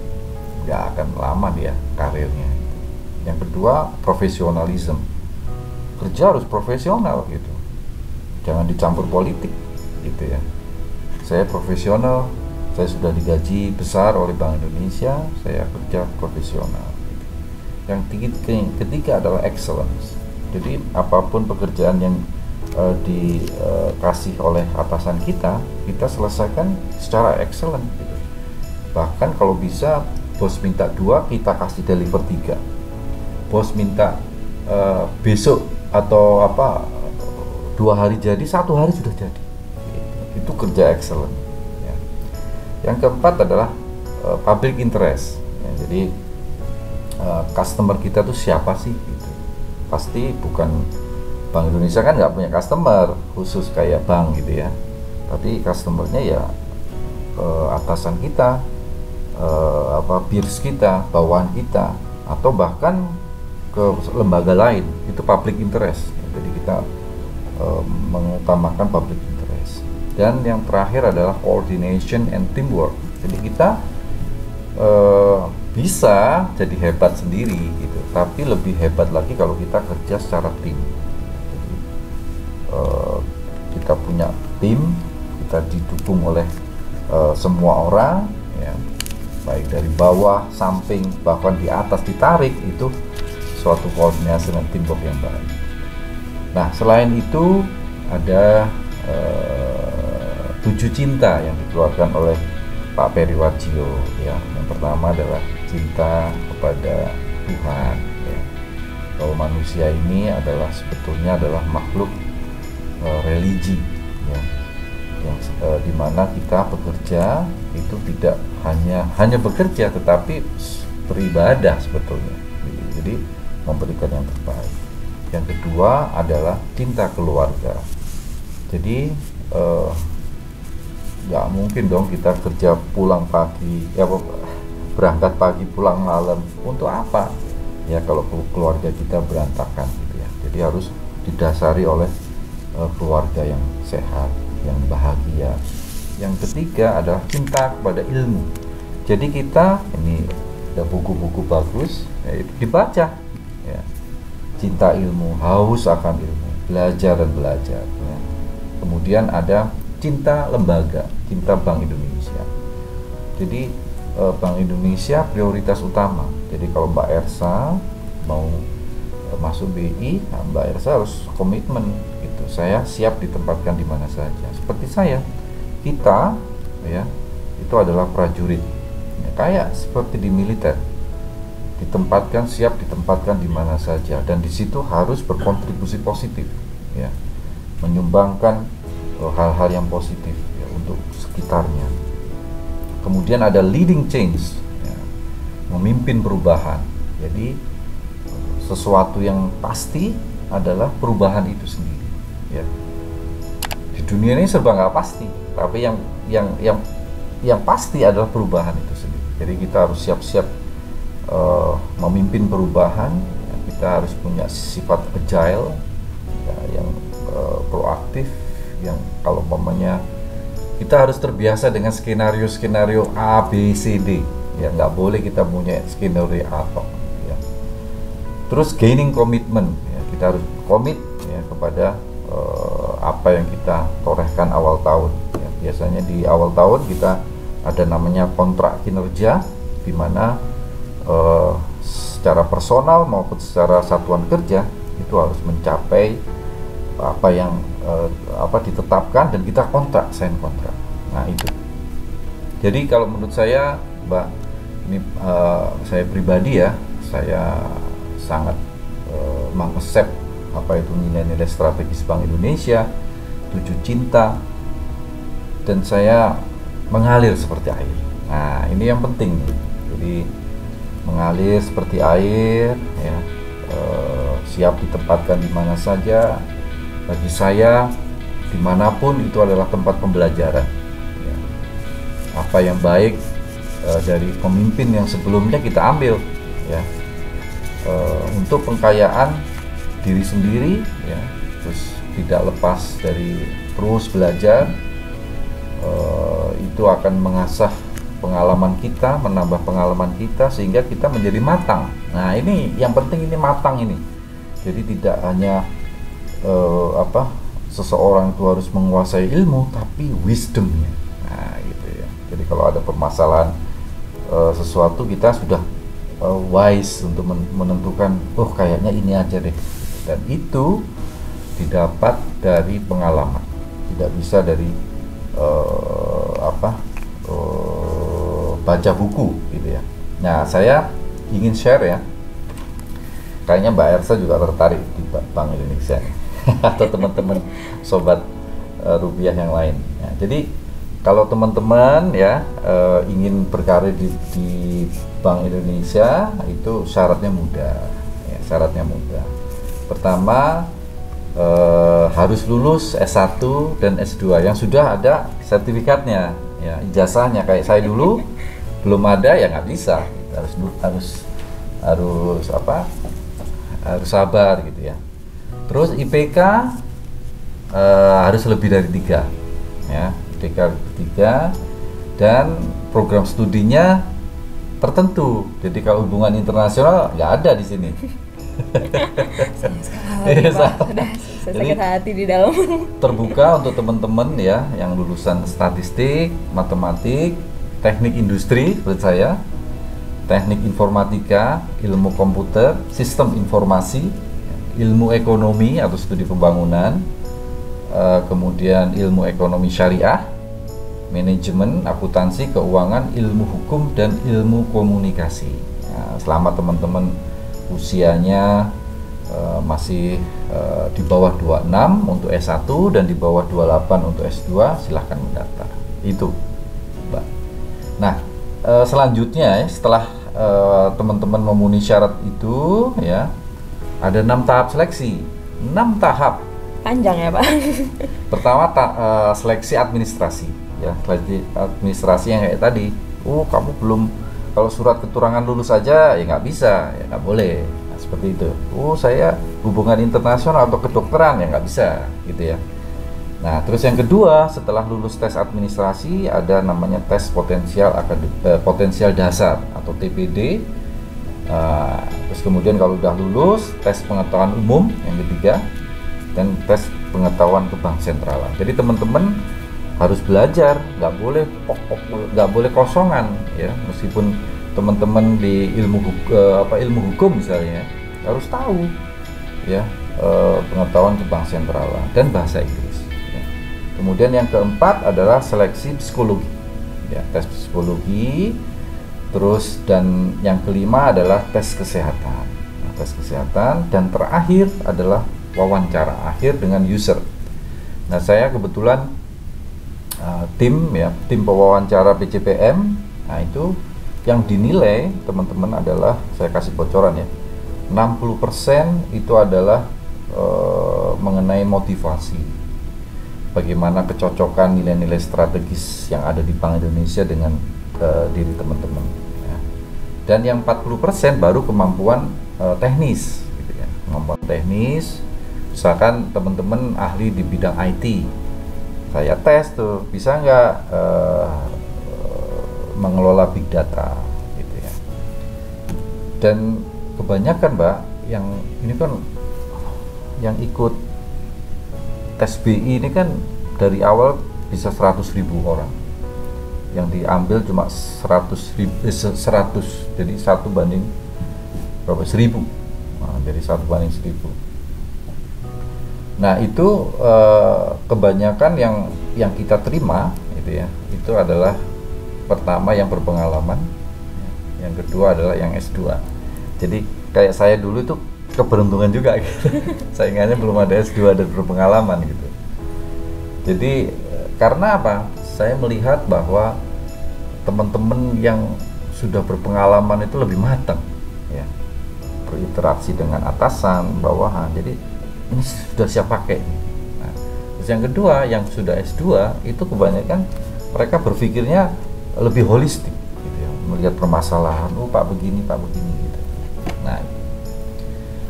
nggak akan lama dia karirnya. Yang kedua, profesionalisme. Kerja harus profesional gitu, jangan dicampur politik gitu ya. Saya profesional, saya sudah digaji besar oleh Bank Indonesia, saya kerja profesional. Yang ketiga adalah excellence. Jadi apapun pekerjaan yang dikasih oleh atasan kita selesaikan secara excellent gitu. Bahkan kalau bisa bos minta 2, kita kasih deliver 3. Bos minta besok atau 2 hari jadi, 1 hari sudah jadi. Itu kerja excellent ya. Yang keempat adalah public interest ya. Jadi customer kita tuh siapa sih gitu. Pasti bukan Bank Indonesia kan nggak punya customer khusus kayak bank gitu ya, tapi customernya ya atasan kita, peers kita, bawahan kita, atau bahkan ke lembaga lain, itu public interest. Jadi kita mengutamakan public interest. Dan yang terakhir adalah coordination and teamwork. Jadi kita bisa jadi hebat sendiri gitu, tapi lebih hebat lagi kalau kita kerja secara tim. Jadi, kita punya tim, kita didukung oleh semua orang, ya, baik dari bawah, samping, bahkan di atas ditarik, itu suatu koordinasi dan teamwork yang baik. Nah, selain itu ada 7 cinta yang dikeluarkan oleh Pak Periwarjio, ya. Yang pertama adalah cinta kepada Tuhan, ya. Bahwa manusia ini sebetulnya adalah makhluk religi, ya. Yang dimana kita bekerja itu tidak hanya bekerja, tetapi beribadah sebetulnya. Jadi memberikan yang terbaik. Yang kedua adalah cinta keluarga. Jadi nggak mungkin dong kita kerja pulang pagi, berangkat pagi pulang malam. Untuk apa? Ya kalau keluarga kita berantakan gitu ya. Jadi harus didasari oleh keluarga yang sehat, yang bahagia. Yang ketiga adalah cinta kepada ilmu. Jadi kita ini ada buku-buku bagus, ya, dibaca, ya. Cinta ilmu, haus akan ilmu, belajar dan belajar, ya. Kemudian ada cinta lembaga, cinta Bank Indonesia. Jadi Bank Indonesia prioritas utama. Jadi kalau Mbak Ersa mau masuk BI, nah Mbak Ersa harus komitmen gitu. Saya siap ditempatkan di mana saja. Seperti kita, ya, itu adalah prajurit, ya, kayak seperti di militer, siap ditempatkan di mana saja, dan di situ harus berkontribusi positif, ya, menyumbangkan hal-hal yang positif, ya, untuk sekitarnya. Kemudian ada leading change, ya, memimpin perubahan. Jadi sesuatu yang pasti adalah perubahan itu sendiri, ya. Di dunia ini serba nggak pasti, tapi yang pasti adalah perubahan itu sendiri. Jadi kita harus siap-siap memimpin perubahan, ya. Kita harus punya sifat agile, ya, yang proaktif, yang kalau umpamanya kita harus terbiasa dengan skenario A, B, C, D, ya. Nggak boleh kita punya skenario A tok, ya. Terus gaining commitment, ya. Kita harus komit, ya, kepada apa yang kita torehkan awal tahun, ya. Biasanya di awal tahun kita ada namanya kontrak kinerja, di mana secara personal maupun secara satuan kerja itu harus mencapai apa yang ditetapkan, dan kita sign kontrak. Nah itu. Jadi kalau menurut saya, Mbak, ini saya pribadi, ya, saya sangat mengaccept apa itu nilai-nilai strategis Bank Indonesia, 7 cinta, dan saya mengalir seperti air. Nah ini yang penting nih. Jadi mengalir seperti air, ya, siap ditempatkan di mana saja. Bagi saya, dimanapun itu adalah tempat pembelajaran, ya. Apa yang baik dari pemimpin yang sebelumnya kita ambil, ya, untuk pengkayaan diri sendiri, ya. Terus tidak lepas dari terus belajar, itu akan mengasah pengalaman kita, menambah pengalaman kita, sehingga kita menjadi matang. Nah ini yang penting, ini matang ini. Jadi tidak hanya seseorang itu harus menguasai ilmu, tapi wisdomnya. Nah gitu ya. Jadi kalau ada permasalahan sesuatu, kita sudah wise untuk menentukan, oh kayaknya ini aja deh. Dan itu didapat dari pengalaman, tidak bisa dari baca buku gitu ya. Nah saya ingin share, ya, kayaknya Mbak Ersa juga tertarik di Bank Indonesia atau teman-teman sobat rupiah yang lain, ya. Jadi kalau teman-teman, ya, ingin berkarir di Bank Indonesia, itu syaratnya mudah, ya, syaratnya mudah. Pertama, harus lulus S1 dan S2 yang sudah ada sertifikatnya, ya, ijazahnya. Kayak saya dulu belum ada ya nggak bisa, harus harus apa, harus sabar gitu ya. Terus IPK harus lebih dari 3 ya, IPK 3, dan program studinya tertentu. Jadi kalau hubungan internasional nggak ada di sini. Sudah sakit hati di dalam. Terbuka untuk teman-teman ya yang lulusan statistik, matematik, teknik industri seperti saya, teknik informatika, ilmu komputer, sistem informasi, ilmu ekonomi atau studi pembangunan, kemudian ilmu ekonomi syariah, manajemen, akuntansi, keuangan, ilmu hukum, dan ilmu komunikasi. Selama teman-teman usianya masih di bawah 26 untuk S1 dan di bawah 28 untuk S2, silahkan mendaftar. Itu, Mbak. Nah, selanjutnya setelah teman-teman memenuhi syarat itu ya, ada 6 tahap seleksi. 6 tahap. Panjang ya, Pak. Pertama seleksi administrasi ya, seleksi administrasi yang kayak tadi. Kamu belum, kalau surat keterangan lulus saja ya nggak bisa, ya nggak boleh. Nah, seperti itu. Saya hubungan internasional atau kedokteran ya nggak bisa, gitu ya. Nah, terus yang kedua, setelah lulus tes administrasi ada namanya tes potensial dasar atau TPD. Terus kemudian kalau udah lulus, tes pengetahuan umum yang ketiga, dan tes pengetahuan bank sentralan. Jadi teman-teman harus belajar, nggak boleh kosongan ya. Meskipun teman-teman di ilmu hukum misalnya, harus tahu ya pengetahuan bank sentralan dan bahasa Inggris. Ya. Kemudian yang keempat adalah seleksi psikologi, ya, tes psikologi. Terus dan yang kelima adalah tes kesehatan. Nah, tes kesehatan, dan terakhir adalah wawancara akhir dengan user. Nah, saya kebetulan tim pewawancara PCPM. Nah, itu yang dinilai teman-teman adalah, saya kasih bocoran ya, 60% itu adalah mengenai motivasi, bagaimana kecocokan nilai-nilai strategis yang ada di Bank Indonesia dengan diri teman-teman ya. Dan yang 40% baru kemampuan teknis gitu ya. Kemampuan teknis, misalkan teman-teman ahli di bidang IT, saya tes tuh, bisa nggak mengelola big data gitu ya. Dan kebanyakan Mbak, yang ini kan yang ikut tes BI ini kan dari awal bisa 100.000 orang, yang diambil cuma 100, jadi 1 banding berapa? 1000. Nah, jadi 1 banding 1000. Nah, itu kebanyakan yang kita terima itu ya, itu adalah pertama yang berpengalaman, yang kedua adalah yang S2. Jadi kayak saya dulu itu keberuntungan juga gitu. Saingannya belum ada S2 dan berpengalaman gitu. Jadi karena apa? Saya melihat bahwa teman-teman yang sudah berpengalaman itu lebih matang ya, berinteraksi dengan atasan, bawahan. Jadi ini sudah siap pakai. Nah, terus yang kedua, yang sudah S2 itu kebanyakan mereka berpikirnya lebih holistik gitu ya, melihat permasalahan, Pak begini gitu.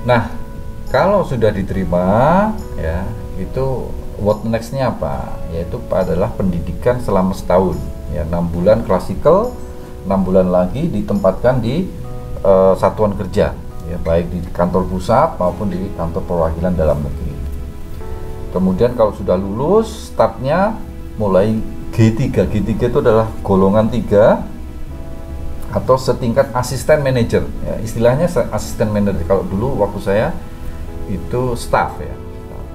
Nah, kalau sudah diterima ya, itu what next-nya apa? Yaitu adalah pendidikan selama setahun ya, 6 bulan klasikal, 6 bulan lagi ditempatkan di satuan kerja ya, baik di kantor pusat maupun di kantor perwakilan dalam negeri. Kemudian kalau sudah lulus, startnya mulai G3. G3 itu adalah golongan 3 atau setingkat asisten manajer ya, istilahnya asisten manajer. Kalau dulu waktu saya itu staff ya,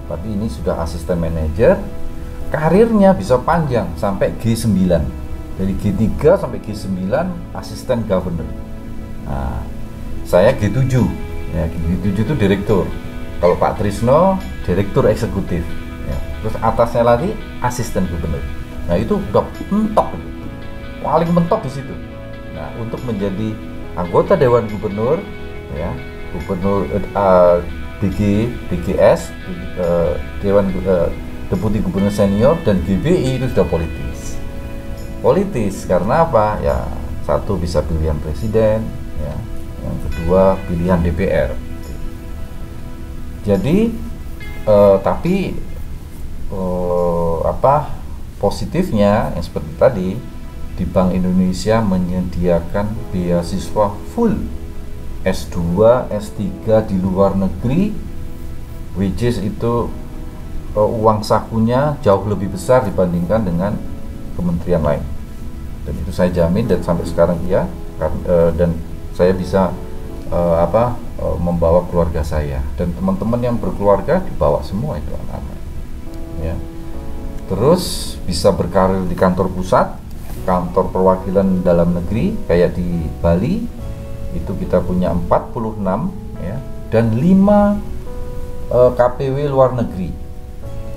tapi ini sudah asisten manajer. Karirnya bisa panjang sampai G9, dari G3 sampai G9 asisten governor. Nah, saya G7 ya, G7 itu direktur. Kalau Pak Trisno direktur eksekutif ya. Terus atasnya lagi asisten gubernur. Nah, itu udah mentok, paling mentok di situ. Nah, untuk menjadi anggota Dewan Gubernur ya, Gubernur DGS, Dewan Deputi Gubernur Senior, dan GBI itu sudah politis. Karena apa? Ya, Satu bisa pilihan presiden, ya. Yang kedua pilihan DPR. Jadi tapi positifnya yang seperti tadi, di Bank Indonesia menyediakan beasiswa full S2, S3 di luar negeri, which is itu uang sakunya jauh lebih besar dibandingkan dengan kementerian lain, dan itu saya jamin dan sampai sekarang iya, dan saya bisa membawa keluarga saya dan teman-teman yang berkeluarga dibawa semua itu anak-anak, ya. Terus bisa berkarir di kantor pusat, kantor perwakilan dalam negeri kayak di Bali itu kita punya 46, ya, dan 5 KPW luar negeri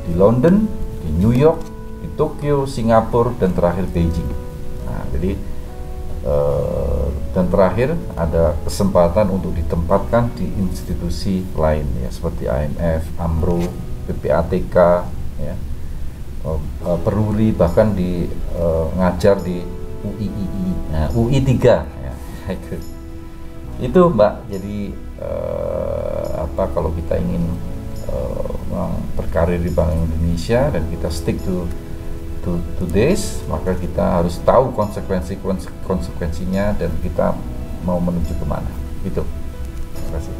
di London, di New York, di Tokyo, Singapura, dan terakhir Beijing. Nah, jadi dan terakhir ada kesempatan untuk ditempatkan di institusi lain, ya, seperti IMF, AMRO, PPATK, ya, Peruri, bahkan di ngajar di UIII, nah, UI 3, ya. Itu Mbak. Jadi kalau kita ingin berkarir di Bank Indonesia dan kita stick to this, maka kita harus tahu konsekuensinya dan kita mau menuju kemana. Gitu. Terima kasih.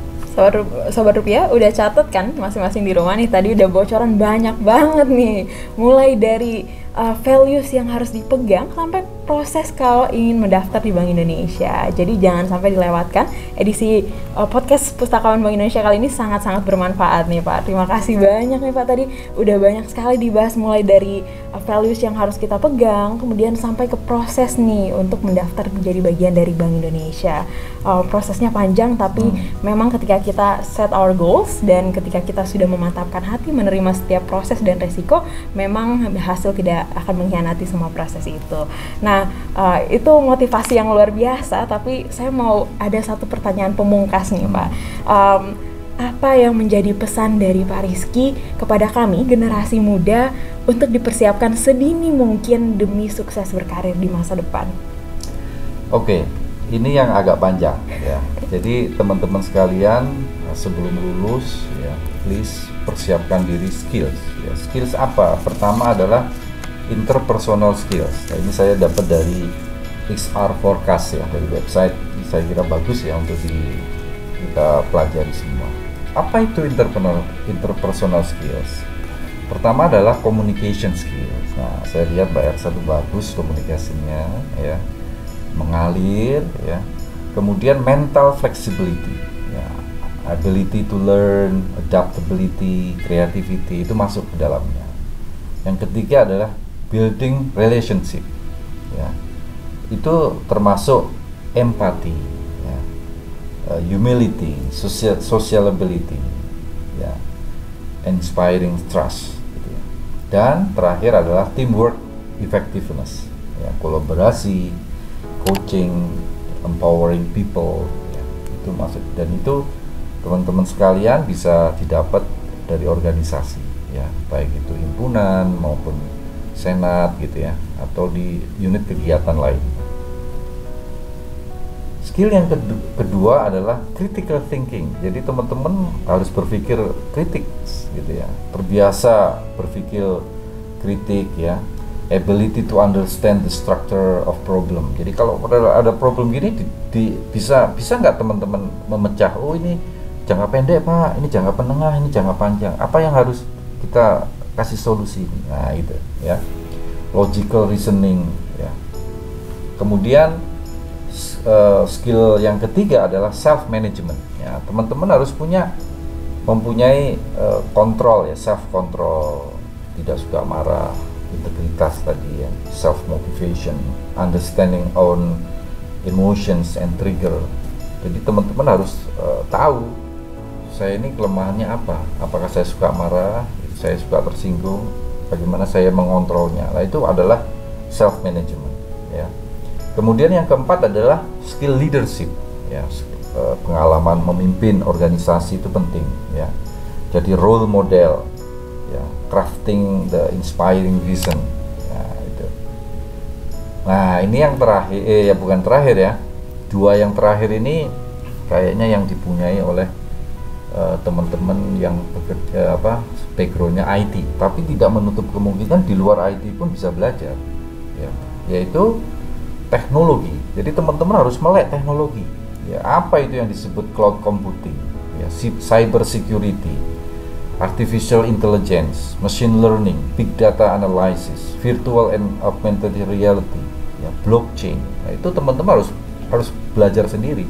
Sobat Rupiah udah catat kan masing-masing di rumah nih, tadi udah bocoran banyak banget nih, mulai dari values yang harus dipegang sampai proses kalau ingin mendaftar di Bank Indonesia. Jadi jangan sampai dilewatkan edisi podcast Pustakawan Bank Indonesia kali ini, sangat-sangat bermanfaat nih Pak. Terima kasih banyak nih Pak, tadi udah banyak sekali dibahas, mulai dari values yang harus kita pegang, kemudian sampai ke proses nih untuk mendaftar menjadi bagian dari Bank Indonesia. Prosesnya panjang, tapi memang ketika kita set our goals dan ketika kita sudah memantapkan hati menerima setiap proses dan resiko, memang hasil tidak akan mengkhianati semua proses itu. Nah, itu motivasi yang luar biasa, tapi saya mau ada satu pertanyaan pemungkas nih Pak. Apa yang menjadi pesan dari Pak Rizky kepada kami, generasi muda, untuk dipersiapkan sedini mungkin demi sukses berkarir di masa depan? Oke, ini yang agak panjang, ya. Jadi teman-teman sekalian, sebelum lulus, ya, please persiapkan diri skills. Ya. Skills apa? Pertama adalah interpersonal skills. Nah, ini saya dapat dari XR Forecast, ya, dari website. Saya kira bagus ya untuk kita pelajari semua. Apa itu interpersonal skills? Pertama adalah communication skills. Nah, saya lihat Mbak Ersa itu bagus komunikasinya, ya, mengalir, ya. Kemudian mental flexibility, ya, ability to learn, adaptability, creativity, itu masuk ke dalamnya. Yang ketiga adalah building relationship, ya, itu termasuk empati, ya, humility, sociability, ya, inspiring trust, gitu ya. Dan terakhir adalah teamwork effectiveness, ya, kolaborasi, coaching, empowering people, ya, itu masuk. Dan itu teman-teman sekalian bisa didapat dari organisasi, ya, baik itu himpunan maupun senat, gitu ya, atau di unit kegiatan lain. Skill yang kedua adalah critical thinking. Jadi teman-teman harus berpikir kritik, gitu ya, terbiasa berpikir kritik, ya, ability to understand the structure of problem. Jadi kalau ada problem gini, bisa nggak teman-teman memecah, oh ini jangka pendek Pak, ini jangka menengah, ini jangka panjang, apa yang harus kita kasih solusi. Nah, itu, ya, logical reasoning, ya. Kemudian skill yang ketiga adalah self management, ya. Teman-teman harus mempunyai kontrol, ya, self control, tidak suka marah, integritas tadi, ya, self motivation, understanding own emotions and trigger. Jadi teman-teman harus tahu saya ini kelemahannya apa, apakah saya suka marah, saya suka tersinggung, bagaimana saya mengontrolnya. Nah, itu adalah self management, ya. Kemudian yang keempat adalah skill leadership, ya, pengalaman memimpin organisasi itu penting, ya. Jadi role model, ya, crafting the inspiring vision, ya, itu. Nah, ini yang terakhir, ya bukan terakhir ya. Dua yang terakhir ini kayaknya yang dipunyai oleh teman-teman yang bekerja backgroundnya IT, tapi tidak menutup kemungkinan di luar IT pun bisa belajar, ya, yaitu teknologi. Jadi teman-teman harus melek teknologi. Ya, apa itu yang disebut cloud computing, ya, cyber security, artificial intelligence, machine learning, big data analysis, virtual and augmented reality, ya, blockchain. Nah, itu teman-teman harus belajar sendiri,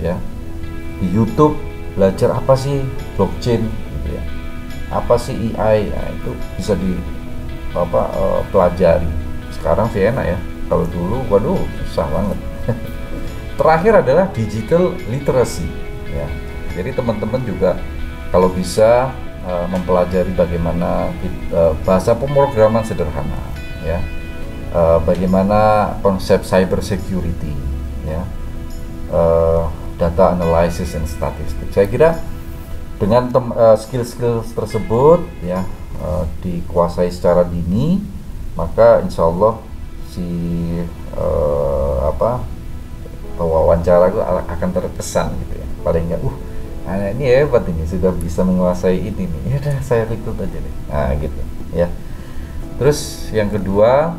ya. Di YouTube belajar apa sih blockchain, gitu ya. Apa sih AI? Nah, itu bisa pelajari. Sekarang sih enak ya. Kalau dulu, waduh, susah banget. Terakhir adalah digital literacy, ya. Jadi teman-teman juga kalau bisa mempelajari bagaimana bahasa pemrograman sederhana, ya, bagaimana konsep cyber security, ya, data analysis and statistik. Saya kira dengan skill-skill tersebut, ya, dikuasai secara dini, maka insya Allah si wawancara itu akan terkesan gitu ya. Paling enggak, anak ini hebat ini, sudah bisa menguasai ini nih. Ya udah, saya rekrut aja deh. Nah, gitu ya. Terus yang kedua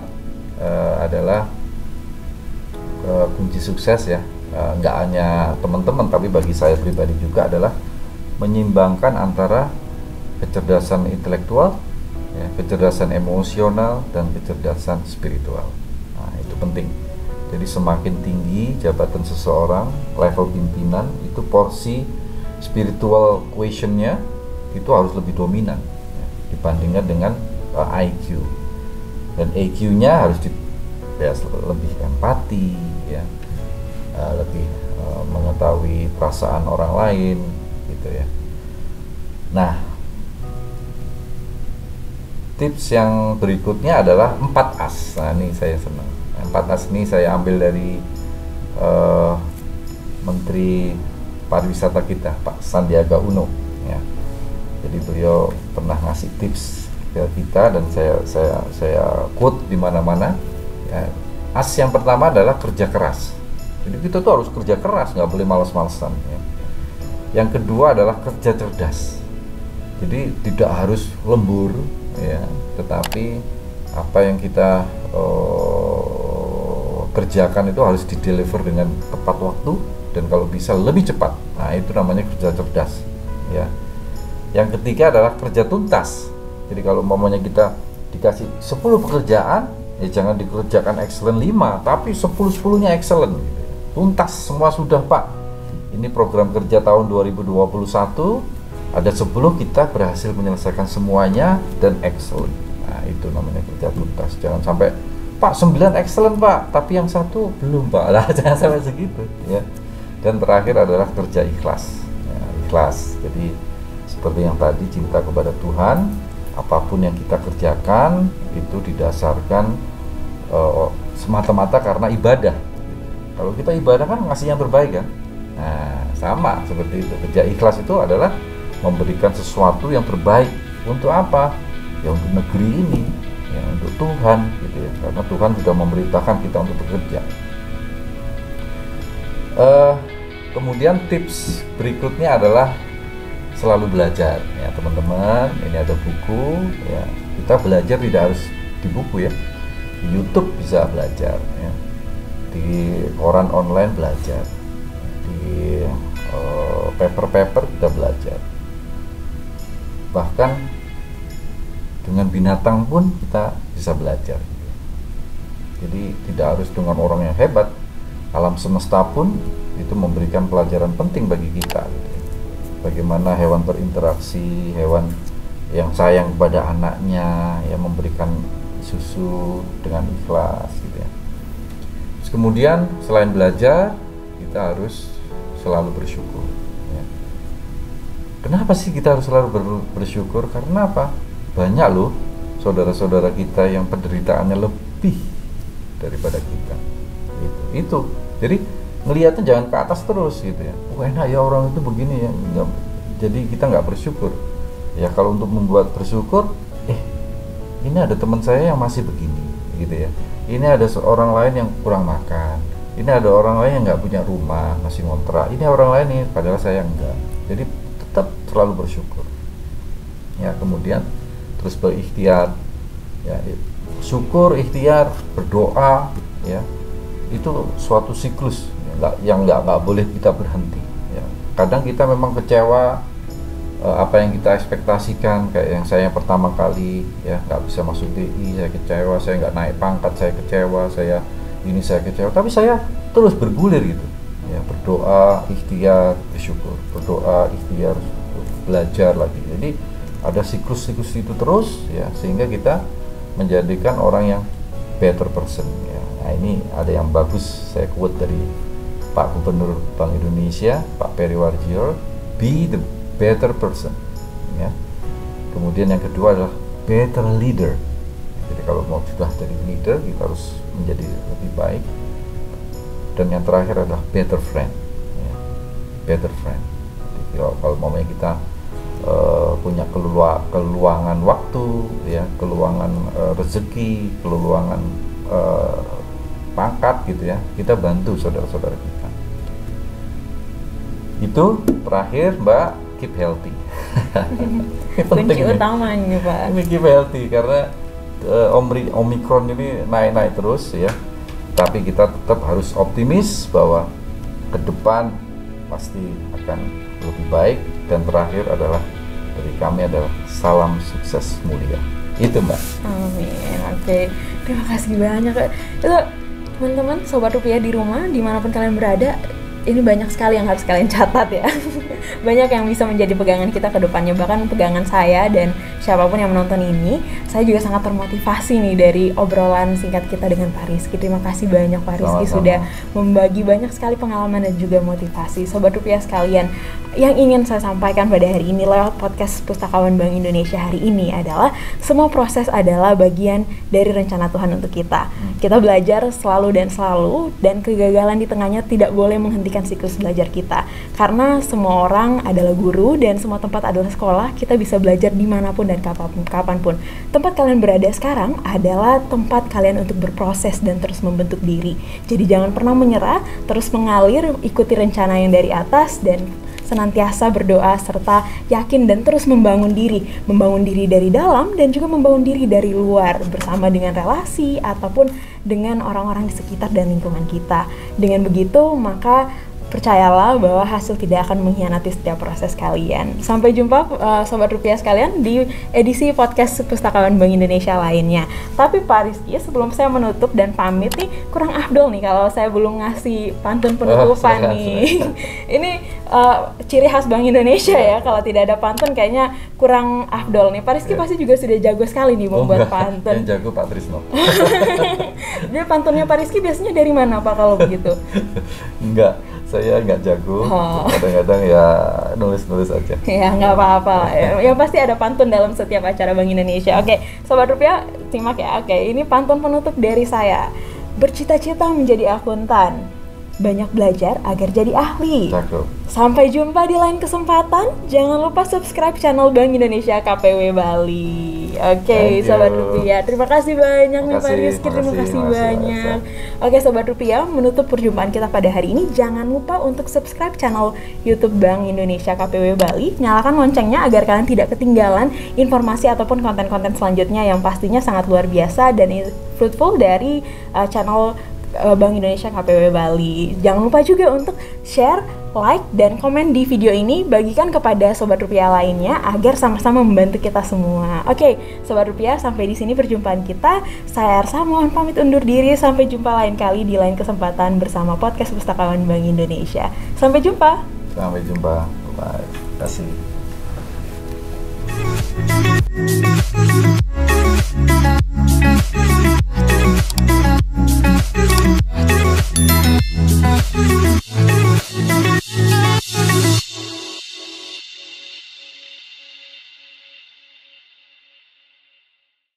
adalah kunci sukses, ya. Nggak hanya teman-teman, tapi bagi saya pribadi juga adalah menyeimbangkan antara kecerdasan intelektual, ya, kecerdasan emosional, dan kecerdasan spiritual. Nah, itu penting. Jadi semakin tinggi jabatan seseorang, level pimpinan, itu porsi spiritual quotient-nya itu harus lebih dominan, ya, dibandingkan dengan IQ. Dan EQ-nya harus lebih empati, ya, lebih mengetahui perasaan orang lain, gitu ya. Nah, tips yang berikutnya adalah 4 As. Nah, ini saya senang. 4 As ini saya ambil dari Menteri Pariwisata kita, Pak Sandiaga Uno, ya. Jadi beliau pernah ngasih tips ke kita dan saya quote di mana-mana, ya. As yang pertama adalah kerja keras. Jadi kita tuh harus kerja keras, nggak boleh malas-malasan, ya. Yang kedua adalah kerja cerdas. Jadi tidak harus lembur, ya, tetapi apa yang kita kerjakan itu harus dideliver dengan tepat waktu dan kalau bisa lebih cepat. Nah, itu namanya kerja cerdas, ya. Yang ketiga adalah kerja tuntas. Jadi kalau umpamanya kita dikasih 10 pekerjaan, ya jangan dikerjakan excellent 5, tapi 10-10-nya excellent, gitu. Tuntas semua sudah, Pak. Ini program kerja tahun 2021, ada 10 kita berhasil menyelesaikan semuanya dan excellent. Nah, itu namanya kerja tuntas. Jangan sampai, Pak, 9 excellent, Pak, tapi yang 1 belum, Pak. Lah, jangan sampai segitu, ya. Dan terakhir adalah kerja ikhlas, ya, ikhlas. Jadi seperti yang tadi, cinta kepada Tuhan. Apapun yang kita kerjakan itu didasarkan semata-mata karena ibadah. Kalau kita ibadah kan ngasih yang terbaik, kan. Nah, sama seperti itu. Kerja ikhlas itu adalah memberikan sesuatu yang terbaik. Untuk apa? Ya untuk negeri ini, ya untuk Tuhan, gitu ya. Karena Tuhan sudah memerintahkan kita untuk bekerja. Kemudian tips berikutnya adalah selalu belajar, ya teman-teman. Ini ada buku, ya. Kita belajar tidak harus di buku, ya. Di YouTube bisa belajar, ya. Di koran online belajar, di paper-paper kita belajar. Bahkan dengan binatang pun kita bisa belajar. Jadi tidak harus dengan orang yang hebat. Alam semesta pun itu memberikan pelajaran penting bagi kita. Bagaimana hewan berinteraksi, hewan yang sayang kepada anaknya, yang memberikan susu dengan ikhlas, gitu ya. Terus kemudian selain belajar, kita harus selalu bersyukur, ya. Kenapa sih kita harus selalu bersyukur? Karena apa? Banyak loh saudara-saudara kita yang penderitaannya lebih daripada kita. Itu. Jadi ngelihatnya jangan ke atas terus, gitu ya. Enak ya orang itu begini, ya. Jadi kita nggak bersyukur. Ya kalau untuk membuat bersyukur, ini ada teman saya yang masih begini, gitu ya. Ini ada seorang lain yang kurang makan. Ini ada orang lain yang nggak punya rumah, masih ngontrak. Ini orang lain nih, padahal saya enggak. Jadi tetap selalu bersyukur. Ya, kemudian terus berikhtiar. Ya, syukur, ikhtiar, berdoa, ya. Itu suatu siklus yang nggak boleh kita berhenti. Ya. Kadang kita memang kecewa, apa yang kita ekspektasikan, kayak yang saya pertama kali ya nggak bisa masuk DI, saya kecewa, saya nggak naik pangkat, saya kecewa, saya kecewa, tapi saya terus bergulir gitu ya, berdoa, ikhtiar, bersyukur, berdoa, ikhtiar, belajar lagi. Jadi ada siklus-siklus itu terus ya, sehingga kita menjadikan orang yang better person ya. Nah, ini ada yang bagus, saya quote dari Pak Gubernur Bank Indonesia, Pak Peri Warjio, be the better person ya. Kemudian yang kedua adalah better leader. Jadi kalau mau sudah jadi leader, kita harus menjadi lebih baik. Dan yang terakhir adalah better friend ya. Better friend. Jadi kalau mau kita punya keluangan waktu ya, keluangan rezeki, keluangan pangkat gitu ya, kita bantu saudara-saudara kita. Itu terakhir, Mbak, keep healthy. Kunci utamanya, Pak. Ini keep healthy karena Omicron ini naik-naik terus ya. Tapi kita tetap harus optimis bahwa ke depan pasti akan lebih baik. Dan terakhir adalah dari kami adalah salam sukses mulia. Itu, Mbak. Amin. Oke. Terima kasih banyak. Itu teman-teman sobat rupiah di rumah dimanapun kalian berada, ini banyak sekali yang harus kalian catat ya. Banyak yang bisa menjadi pegangan kita ke depannya, bahkan pegangan saya dan siapapun yang menonton ini. Saya juga sangat termotivasi nih dari obrolan singkat kita dengan Pak Rizky. Terima kasih banyak Pak Rizky sudah membagi banyak sekali pengalaman dan juga motivasi. Sobat rupiah sekalian, yang ingin saya sampaikan pada hari ini lewat podcast Pustakawan Bank Indonesia hari ini adalah semua proses adalah bagian dari rencana Tuhan untuk kita. Kita belajar selalu, dan kegagalan di tengahnya tidak boleh menghentikan siklus belajar kita. Karena semua orang adalah guru dan semua tempat adalah sekolah. Kita bisa belajar dimanapun dan kapanpun. Tempat kalian berada sekarang adalah tempat kalian untuk berproses dan terus membentuk diri. Jadi jangan pernah menyerah, terus mengalir, ikuti rencana yang dari atas, dan senantiasa berdoa serta yakin dan terus membangun diri dari dalam dan juga membangun diri dari luar bersama dengan relasi ataupun dengan orang-orang di sekitar dan lingkungan kita. Dengan begitu, maka percayalah bahwa hasil tidak akan mengkhianati setiap proses kalian. Sampai jumpa sobat rupiah sekalian di edisi podcast Pustakawan Bank Indonesia lainnya. Tapi Pak Rizky, sebelum saya menutup dan pamit nih, kurang afdol nih kalau saya belum ngasih pantun penutupan nih. Ini ciri khas Bank Indonesia ya, kalau tidak ada pantun kayaknya kurang afdol nih. Pak Rizky pasti juga sudah jago sekali nih membuat pantun. Yang jago Pak Trisno. Jadi pantunnya Pak Rizky biasanya dari mana Pak kalau begitu? Enggak, saya nggak jago. Kadang-kadang ya nulis-nulis aja. Ya nggak apa-apa. Yang pasti ada pantun dalam setiap acara Bank Indonesia. Oke, sobat rupiah simak ya. Oke, ini pantun penutup dari saya. Bercita-cita menjadi akuntan, banyak belajar agar jadi ahli. Cakep. Sampai jumpa di lain kesempatan. Jangan lupa subscribe channel Bank Indonesia KPW Bali. Oke, sobat rupiah, terima kasih banyak nih Pak Rizky. Terima kasih banyak. Oke, sobat rupiah, menutup perjumpaan kita pada hari ini, jangan lupa untuk subscribe channel YouTube Bank Indonesia KPW Bali. Nyalakan loncengnya agar kalian tidak ketinggalan informasi ataupun konten-konten selanjutnya yang pastinya sangat luar biasa dan fruitful dari channel Bank Indonesia KPW Bali. Jangan lupa juga untuk share, like, dan komen di video ini. Bagikan kepada sobat rupiah lainnya agar sama-sama membantu kita semua. Oke, sobat rupiah, sampai di sini perjumpaan kita. Saya Arsa, mohon pamit undur diri. Sampai jumpa lain kali di lain kesempatan bersama podcast Pustakawan Bank Indonesia. Sampai jumpa. Sampai jumpa. Bye. Terima kasih.